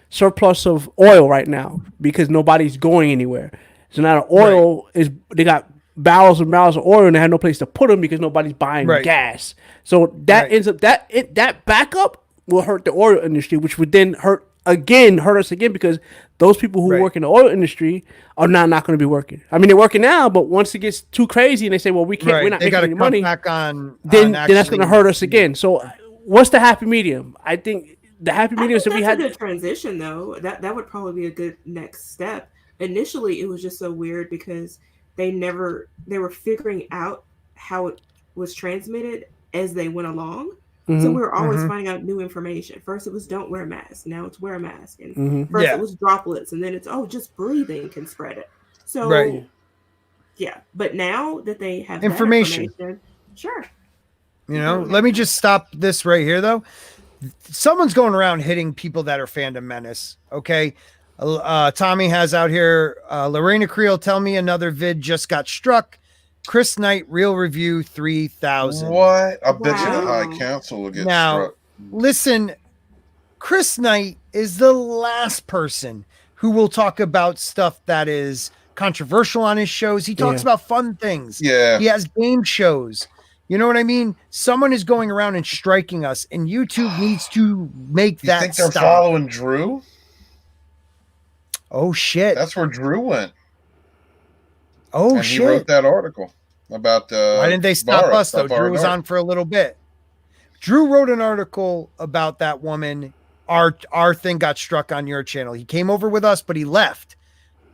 surplus of oil right now because nobody's going anywhere. So now the oil they got barrels and barrels of oil, and they have no place to put them because nobody's buying gas. So that ends up that backup will hurt the oil industry, which would then hurt us again, because those people who work in the oil industry are now not going to be working. I mean, they're working now, but once it gets too crazy and they say, well, we're not making any money, back on, then that's going to hurt us again. So what's the happy medium? I think the happy medium is that we had a good transition, though. That would probably be a good next step. Initially, it was just so weird because they were figuring out how it was transmitted as they went along. So we were always finding out new information. First it was don't wear a mask. Now it's wear a mask. And first it was droplets. And then it's, just breathing can spread it. So, But now that they have information, sure. Let me just stop this right here, though. Someone's going around hitting people that are Fandom Menace. Okay. Tommy has out here, Lorena Creel, tell me another vid just got struck. Chris Knight, real review 3,000. What? I bet you the High Council will get struck. Listen, Chris Knight is the last person who will talk about stuff that is controversial on his shows. He talks about fun things. Yeah. He has game shows. You know what I mean? Someone is going around and striking us, and YouTube needs to make that. You think they're stop. following Drew? Oh shit! That's where Drew went. Oh and shit! He wrote that article about. Why didn't they stop us though? Drew was on for a little bit. Drew wrote an article about that woman. Our thing got struck on your channel. He came over with us, but he left.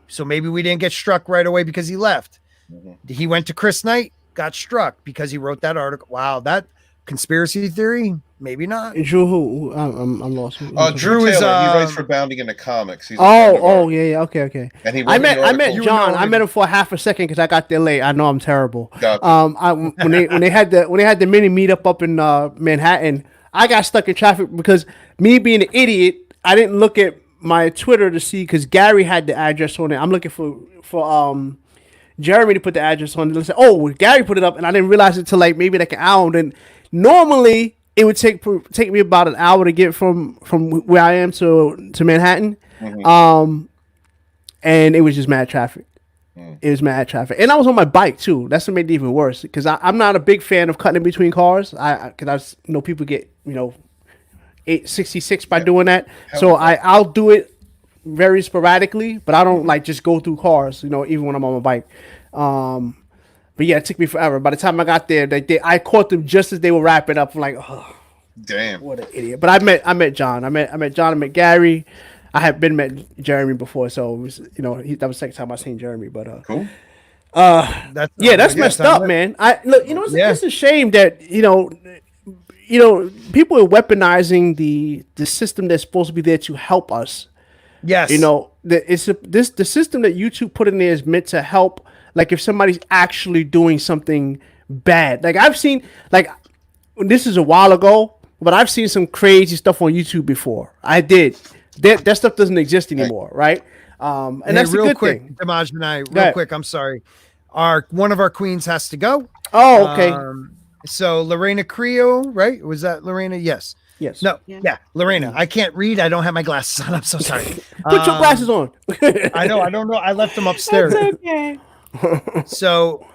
So maybe we didn't get struck right away because he left. Mm-hmm. He went to Chris Knight, got struck because he wrote that article. Wow, that conspiracy theory? Maybe not. Drew, who? I'm lost. Drew Taylor. He writes for Bounding into Comics. He's yeah. Okay. And he I met John. I met him for half a second because I got there late. I know I'm terrible. When they had the mini meetup up in Manhattan, I got stuck in traffic because me being an idiot, I didn't look at my Twitter to see because Gary had the address on it. I'm looking for Jeremy to put the address on it. Oh, Gary put it up, and I didn't realize it till maybe an hour. And normally it would take me about an hour to get from where I am to Manhattan. Mm-hmm. And it was just mad traffic. It was mad traffic, and I was on my bike too. That's what made it even worse because I'm not a big fan of cutting in between cars. Because I know people get 866 by doing that. So I'll do it very sporadically, but I don't just go through cars. Even when I'm on my bike. But yeah, it took me forever. By the time I got there, I caught them just as they were wrapping up. I'm like, oh, damn, what an idiot! But I met John. I met John. I met Gary. I had met Jeremy before, so it was, that was the second time I seen Jeremy. But cool. That's messed up, man. It's a shame that people are weaponizing the system that's supposed to be there to help us. Yes, the system that YouTube put in there is meant to help. Like if somebody's actually doing something bad, I've seen, this is a while ago, but I've seen some crazy stuff on YouTube before. I did. That stuff doesn't exist anymore, right? And that's a good thing. Damaj and I, real quick, I'm sorry. One of our queens has to go. Oh, okay. So Lorena Creo, right? Was that Lorena? Yes. No. Yeah. Lorena. I can't read. I don't have my glasses on. I'm so sorry. Put your glasses on. I know. I don't know. I left them upstairs. That's okay. So,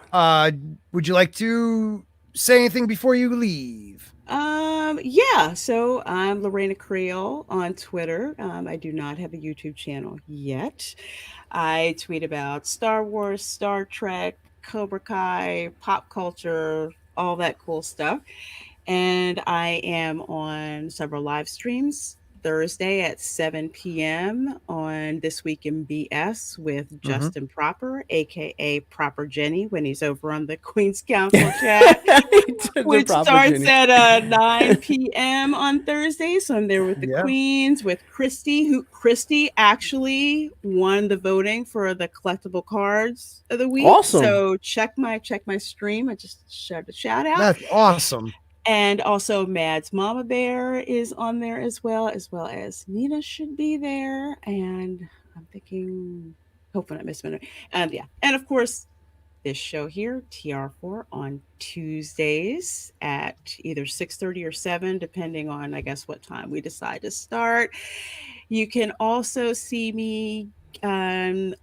would you like to say anything before you leave? Yeah. So I'm Lorena Creole on Twitter. I do not have a YouTube channel yet. I tweet about Star Wars, Star Trek, Cobra Kai, pop culture, all that cool stuff. And I am on several live streams. Thursday at 7 p.m. on This Week in BS with Justin Proper, aka Proper Jenny, when he's over on the Queen's Council chat, which starts at 9 p.m. on Thursday. So I'm there with the Queens, with Christy, who Christy actually won the voting for the collectible cards of the week. Awesome. So check my stream. I just shared a shout out. That's awesome. And also Mad's Mama Bear is on there as well as Nina should be there. And I'm thinking, hopefully not missing it. And and of course, this show here, TR4, on Tuesdays at either 6:30 or 7, depending on, I guess, what time we decide to start. You can also see me you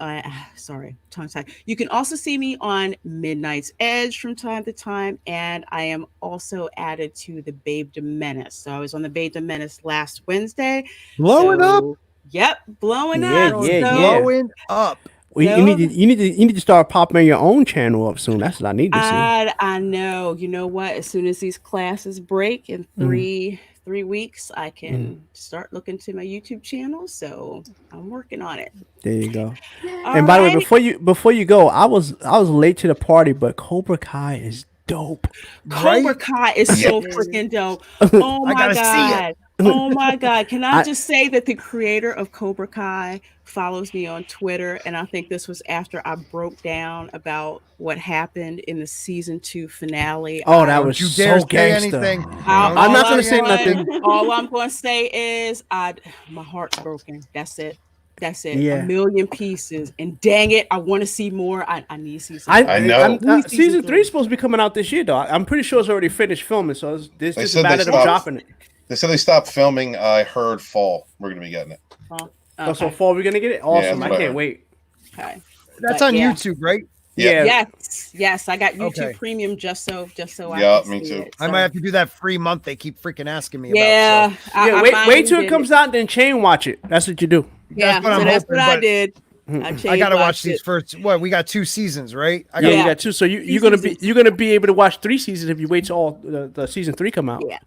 can also see me on Midnight's Edge from time to time, and I am also added to the Babe de Menace. So I was on the Babe de Menace last Wednesday. Blowing up. Yep, blowing up. Blowing up. Well, you need to start popping your own channel up soon. That's what I need to see. I know. You know what? As soon as these classes break in 3 weeks, I can start looking to my YouTube channel. So I'm working on it. There you go. And by the way, before you go, I was late to the party, but Cobra Kai is dope. Cobra Kai is so freaking dope. Oh my god. Oh my god. Can I just say that the creator of Cobra Kai follows me on Twitter, and I think this was after I broke down about what happened in the season 2 finale. Oh, that was so gangster. I'm not going to say nothing. All I'm going to say is my heart's broken. That's it. Yeah. A million pieces. And dang it, I want to see more. I need to see some. I know. Season 3 is supposed to be coming out this year, though. I'm pretty sure it's already finished filming, so this is a matter of dropping it. They said they stopped filming. I heard fall. We're going to be getting it. Okay. So fall, we're going to get it? Awesome. Yeah, I can't wait. Okay. That's on YouTube, right? Yeah. Yes. I got YouTube Okay. Premium just so I Yeah, can me see too. it. I So, might have to do that free month they keep freaking asking me about. yeah. So. I wait till it did comes out, then chain watch it. That's what you do. Yeah, That's what I'm that's hoping, what I but did. I gotta watch watched these it. first. What, we got 2 seasons, right? I Yeah, gotta, you got 2. So you're gonna be able to watch 3 seasons if you wait till all the season 3 come out. Yeah.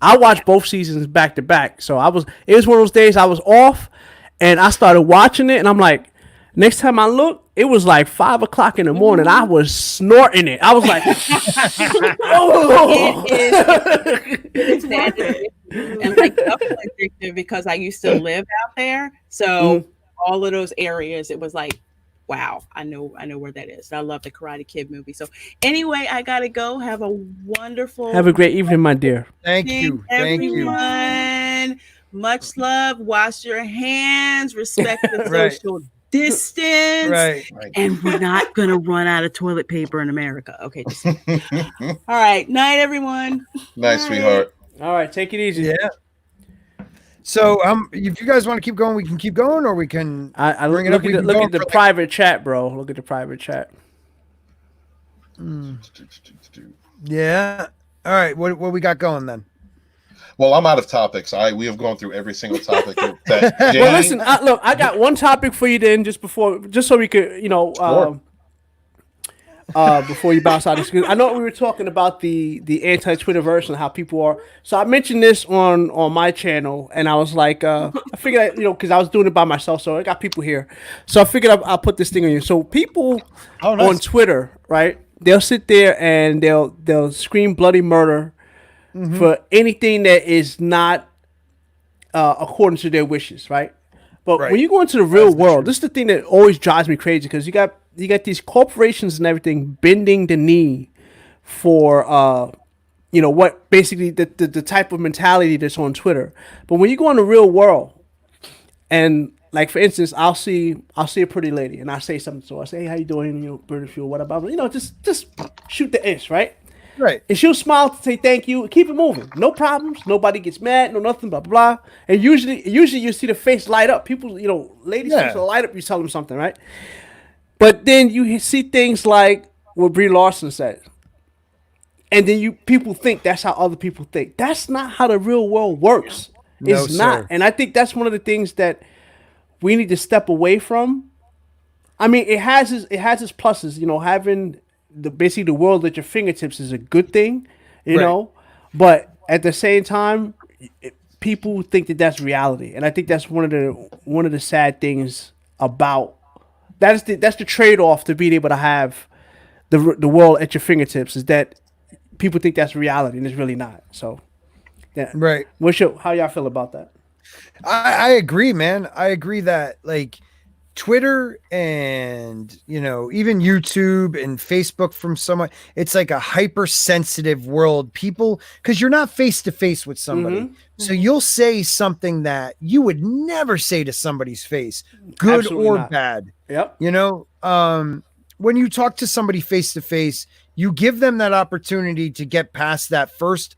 I watched both seasons back to back. So it was one of those days I was off, and I started watching it, and I'm like, next time I look, it was like 5 o'clock in the morning. I was snorting it. I was like, oh. It's worth it. And like double addictive because I used to live out there. So all of those areas, it was like, wow, I know where that is. I love the Karate Kid movie. So anyway, I gotta go. Have a wonderful, Have a great evening, my dear. Thank you. everyone. Much love. Wash your hands. Respect the social distance. Right. And we're not gonna run out of toilet paper in America. Okay. All right. Night, everyone. Nice, sweetheart. All right, take it easy. Yeah. So, if you guys want to keep going, we can keep going, or we can. I bring it look up. at look at the private chat, bro. Look at the private chat. Yeah. All right. What we got going then? Well, I'm out of topics. We have gone through every single topic. That Well, listen. Look, I got one topic for you then, just so we could, before you bounce out. I know we were talking about the anti-Twitterverse and how people are. So I mentioned this on my channel, and I was like, I figured, because I was doing it by myself, so I got people here. So I figured I'll put this thing on you. So people on Twitter, right? They'll sit there and they'll scream bloody murder for anything that is not according to their wishes, right? But when you go into the real world, this is the thing that always drives me crazy, because you got these corporations and everything bending the knee for what basically the type of mentality that's on Twitter. But when you go in the real world, and like for instance, I'll see a pretty lady and I say something to her. I say, hey, how you doing? British fuel, whatever. Just shoot the ish, right? Right. And she'll smile to say thank you, keep it moving. No problems. Nobody gets mad, no nothing, blah, blah, blah. And usually you see the face light up. People, ladies seem to light up, you tell them something, right? But then you see things like what Brie Larson said. And then people think that's how other people think. That's not how the real world works. It's not. And I think that's one of the things that we need to step away from. I mean, it has its pluses, having basically the world at your fingertips is a good thing, know, but at the same time, people think that that's reality, and I think that's one of the sad things about that's the trade-off to being able to have the world at your fingertips, is that people think that's reality and it's really not. So, yeah, right. How y'all feel about that? I agree, man. I agree that Twitter and even YouTube and Facebook, from someone, it's like a hypersensitive world. People, because you're not face to face with somebody, so you'll say something that you would never say to somebody's face, good Absolutely or not. bad. Yep. When you talk to somebody face to face, you give them that opportunity to get past that first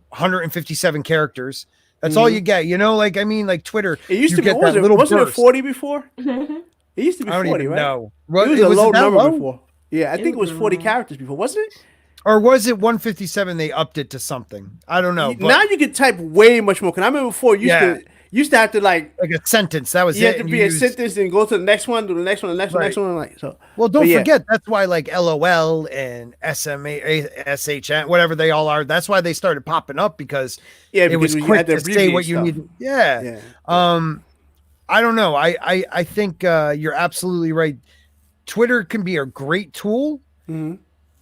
157 characters. That's all you get, like Twitter. It used to be, wasn't it 40 before? It used to be 40, right? No. It was a low number before. Yeah, I think it was 40 characters before, wasn't it? Or was it 157? They upped it to something. I don't know. Now you can type way much more. Cause I remember before you used to have to like a sentence. That was it. You have to be a sentence and go to the next one, do the next one, the next one, next one. Like so. Well, don't forget that's why LOL and SMA, SHN, whatever they all are. That's why they started popping up, because it was quick to say what you needed. Yeah. I don't know. I think you're absolutely right. Twitter can be a great tool.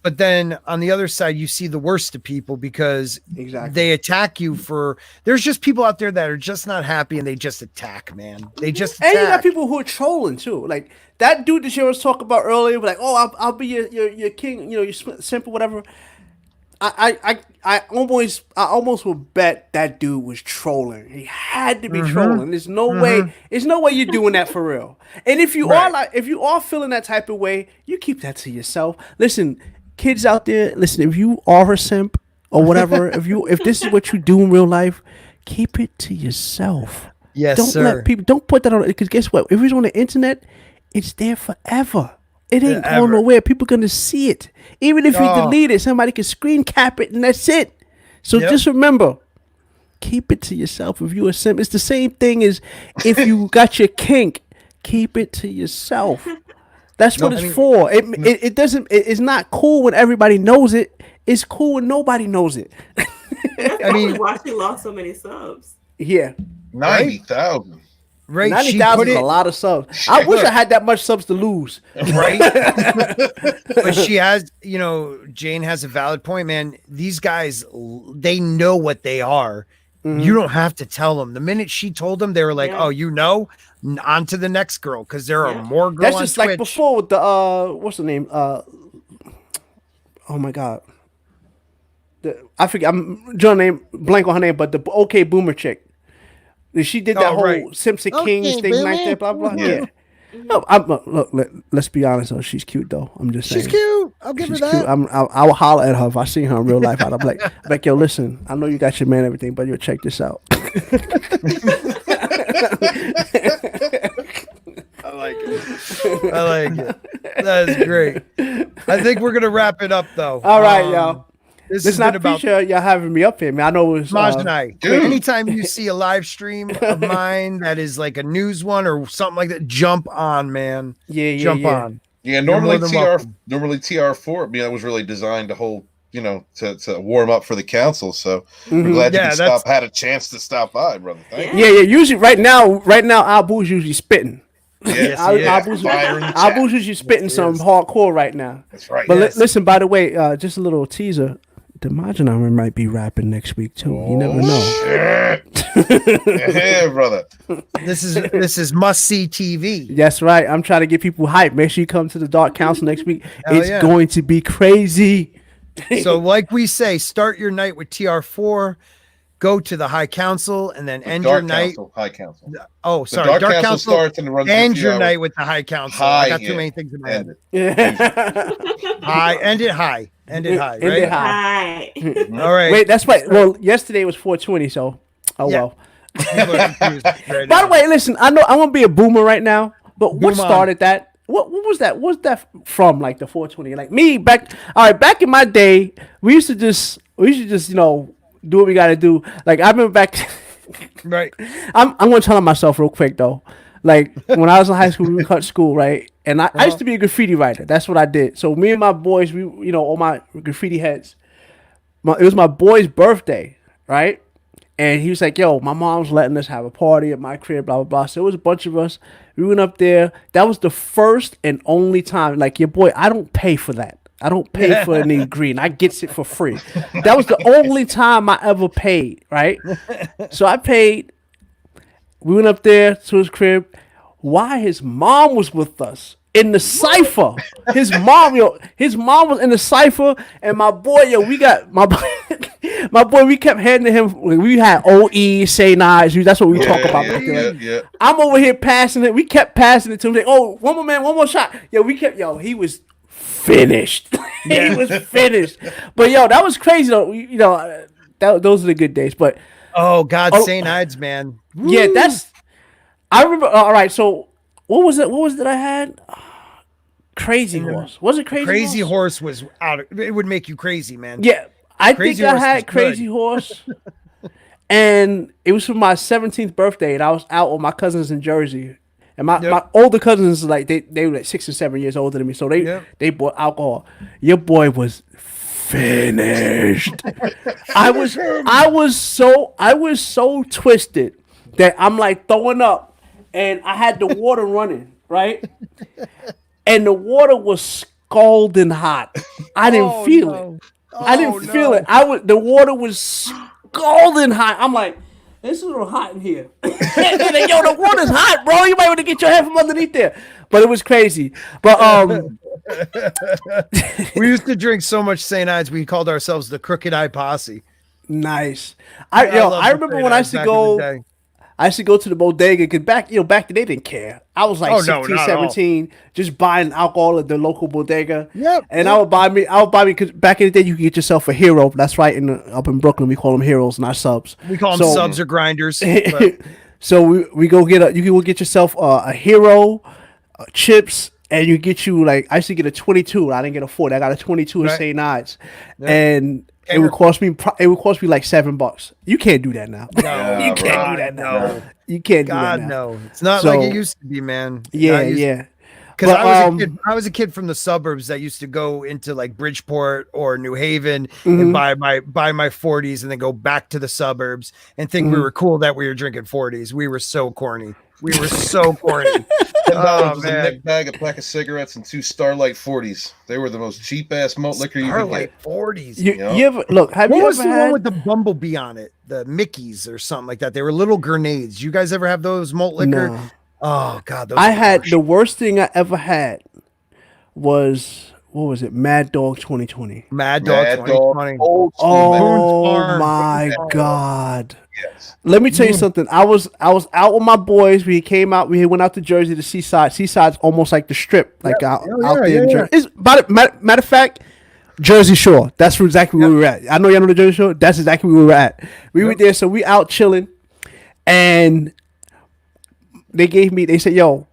But then on the other side, you see the worst of people, because they attack you there's just people out there that are just not happy, and they just attack, man. They just attack. And you got people who are trolling too. Like that dude that you was talking about earlier, like, oh, I'll be your king, your simple, whatever. I almost would bet that dude was trolling. He had to be trolling. There's no way you're doing that for real. And if you are feeling that type of way, you keep that to yourself. Listen, kids out there, if you are a simp or whatever, if this is what you do in real life, keep it to yourself. Yes, don't let people, don't put that on, because guess what? If it's on the internet, it's there forever. It ain't going nowhere. People gonna see it. Even if you delete it, somebody can screen cap it, and that's it. So just remember, keep it to yourself. If you're a simp, it's the same thing as if you got your kink, keep it to yourself. That's what it's for. It doesn't. It's not cool when everybody knows it. It's cool when nobody knows it. I mean, why she lost so many subs? Yeah, 90,000. Right, 90,000 is a lot of subs. I wish I had that much subs to lose. Right, but she has, Jane has a valid point, man. These guys, they know what they are. Mm-hmm. You don't have to tell them. The minute she told them, they were like, "Oh, on to the next girl," because there are more girls. That's just on Twitch. Like before with the what's the name? Oh my god, I forget. I'm drawing name blank on her name, but the OK Boomer chick. She did that whole Simpson Kings thing like that, blah blah. Yeah. No, look, let's be honest though. She's cute though. I'm just saying. She's cute. I'll give her that. Cute. I will holler at her if I see her in real life. I'm like, yo, listen. I know you got your man and everything, but yo, check this out. I like it. That is great. I think we're gonna wrap it up though. All right, y'all. This is not about y'all having me up here, man. I know it was Majnai. Anytime you see a live stream of mine that is like a news one or something like that, jump on, man. Jump on. Yeah, normally TR4, that was really designed to hold, to warm up for the council. So we're glad you had a chance to stop by, brother. Thank you. Yeah. Usually, right now, Abu's usually spitting. Yes, Abu's usually spitting some hardcore right now. That's right. But listen, by the way, just a little teaser. The Majnai might be rapping next week too. You never know. Yeah, brother. This is must see TV. That's right. I'm trying to get people hyped. Make sure you come to the Dark Council next week. It's going to be crazy. So, like we say, start your night with TR4. Go to the High Council and then end your night. High Council. Oh, sorry. Dark Council starts and runs. End your night with the High Council. I got too many things in my head. End it high. End it high. End it high. All right. Wait, that's right. Well, yesterday was 420, so well. By the way, listen, I know I want to be a boomer right now, but what started that? What was that? What's that from? Like the 420? Like me back in my day, we used to just do what we got to do. Like I remember back. Right. I'm going to tell on myself real quick though. Like when I was in high school, we cut school, right? And I used to be a graffiti writer. That's what I did. So me and my boys, all my graffiti heads. It was my boy's birthday, right? And he was like, "Yo, my mom's letting us have a party at my crib, blah blah blah." So it was a bunch of us. We went up there. That was the first and only time. Like your boy, I don't pay for that. I don't pay for any green. I gets it for free. That was the only time I ever paid, right? So I paid. We went up there to his crib. Why his mom was with us in the cipher. His mom was in the cipher, and my boy, we got my boy, we kept handing him. We had OE, say nice. That's what we talk about. Yeah. I'm over here passing it. We kept passing it to him. Like, oh, one more man, one more shot. He was finished. He was finished. But that was crazy though. Those are the good days. But St. Ides, man. Yeah, I remember. All right, so what was it? What was that I had? Crazy Horse. Was it Crazy Horse? Crazy Horse was out. It would make you crazy, man. Yeah, I think I had Crazy Horse, and it was for my 17th birthday, and I was out with my cousins in Jersey. And my older cousins, like they were like 6 or 7 years older than me, so they bought alcohol. Your boy was finished. I was so twisted that I'm like throwing up, and I had the water running, right? And the water was scalding hot. I didn't feel it. I didn't feel it. The water was scalding hot. I'm like, it's a little hot in here. Like, yo, the water's hot, bro. You might want to get your head from underneath there. But it was crazy. But we used to drink so much St. Ides, we called ourselves the Crooked Eye Posse. Nice. I remember when I used to go. I used to go to the bodega because back then they didn't care. I was like 16, 17, just buying alcohol at the local bodega. Yep. And I would buy me because back in the day you could get yourself a hero. That's right. Up in Brooklyn we call them heroes, not subs. We call them subs or grinders. So we go you can go get yourself a hero, chips, and you get you like I used to get a 22. I didn't get a 40. I got a 22 in St. Ides, and it would cost me like $7. You can't do that now. No, you can't do that now. No. You can't do God, that now. no. It's not like it used to be, man. Yeah. Because I was a kid from the suburbs that used to go into like Bridgeport or New Haven and buy my 40s and then go back to the suburbs and think we were cool that we were drinking 40s. We were so corny. We were so corny. $10 was a neck bag, a pack of cigarettes, and 2 Starlight 40s. They were the most cheap ass malt liquor you could get. 40s. You ever look? Have what you was ever the had one with the bumblebee on it? The Mickeys or something like that. They were little grenades. You guys ever have those malt liquor? No. Oh God, those I had the worst thing I ever had was what was it? Mad Dog 2020. Mad Dog 2020. Oh my God. Yes. Let me tell you something. I was out with my boys. We came out. We went out to Jersey to Seaside. Seaside's almost like the Strip, like out there in Jersey. It's matter of fact, Jersey Shore. That's exactly where we were at. I know y'all know the Jersey Shore. That's exactly where we were at. We were there, so we out chilling, and they said, yo,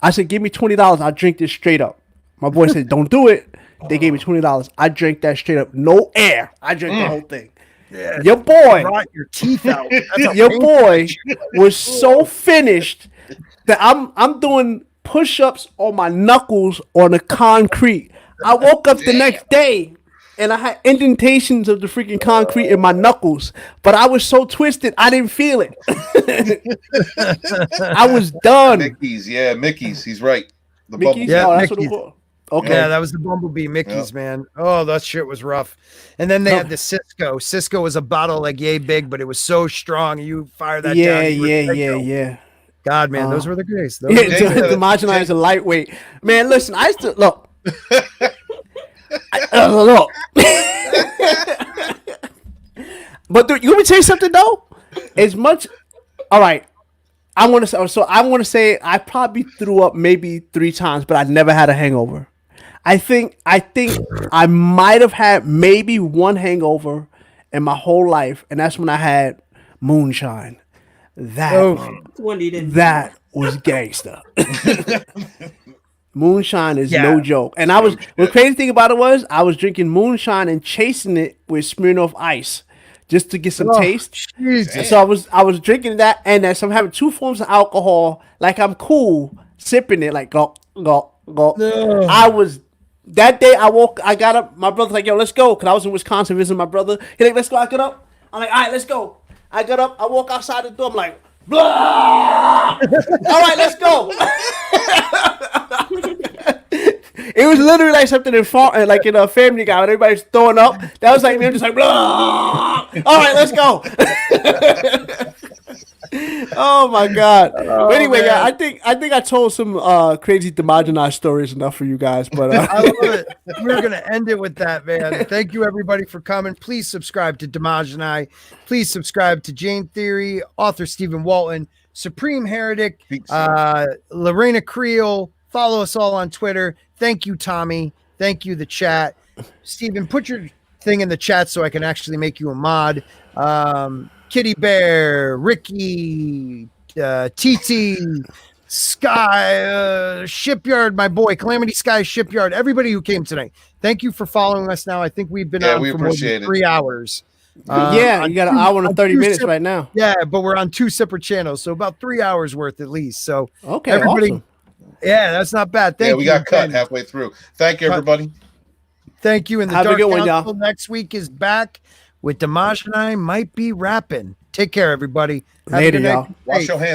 I said, give me $20. I'll drink this straight up. My boy said, don't do it. They gave me $20. I drank that straight up. No air. I drank the whole thing. Yeah, your boy brought your teeth out. Your boy was so finished that I'm doing push-ups on my knuckles on the concrete. I woke up the next day and I had indentations of the freaking concrete in my knuckles, but I was so twisted I didn't feel it. I was done. Mickey's. He's right. The Mickey's? Yeah, that's what it was. Okay. Yeah, that was the Bumblebee Mickey's, man. Oh, that shit was rough. And then they had the Cisco. Cisco was a bottle like yay big, but it was so strong. You fire that down. Yeah. God, man, those were the days. The Marginalized is a lightweight. Man, listen, I used to look. Look. But dude, you want me to tell you something though? As much, all right. I want to say I probably threw up maybe 3 times, but I never had a hangover. I think I might have had maybe one hangover in my whole life, and that's when I had moonshine. That was gangster. Moonshine is no joke. And the crazy thing about it was I was drinking moonshine and chasing it with Smirnoff Ice just to get some taste. Jesus. So I was drinking that, and then so I'm having 2 forms of alcohol, like I'm cool, sipping it like go. No. I was that day I got up, my brother's like, yo, let's go. Cause I was in Wisconsin visiting my brother. He's like, let's go. I get up. I'm like, all right, let's go. I got up, I walk outside the door, I'm like, blah! All right, let's go. It was literally like something like in a Family Guy when everybody's throwing up. That was like me. I'm just like, blah! All right, let's go. Oh my God. But anyway, yeah, I think I told some crazy Demajanai stories enough for you guys. But I love it. We're gonna end it with that, man. Thank you everybody for coming. Please subscribe to Demajanai. Please subscribe to Jane Theory, author Stephen Walton, Supreme Heretic, Lorena Creel. Follow us all on Twitter. Thank you, Tommy. Thank you, the chat. Stephen, put your thing in the chat so I can actually make you a mod. Kitty Bear, Ricky, TT, Sky, Shipyard, my boy, Calamity Sky Shipyard, everybody who came tonight. Thank you for following us now. I think we've been on for more than 3 hours. You got an hour and 30 minutes right now. Yeah, but we're on 2 separate channels, so about 3 hours worth at least. So okay, everybody. Awesome. Yeah, that's not bad. Thank you. We got cut halfway through. Thank you, everybody. Thank you. And the Have Dark a good one, Council y'all. next week is back with Dimash and I might be rapping. Take care, everybody. Later, y'all. Wash your hands.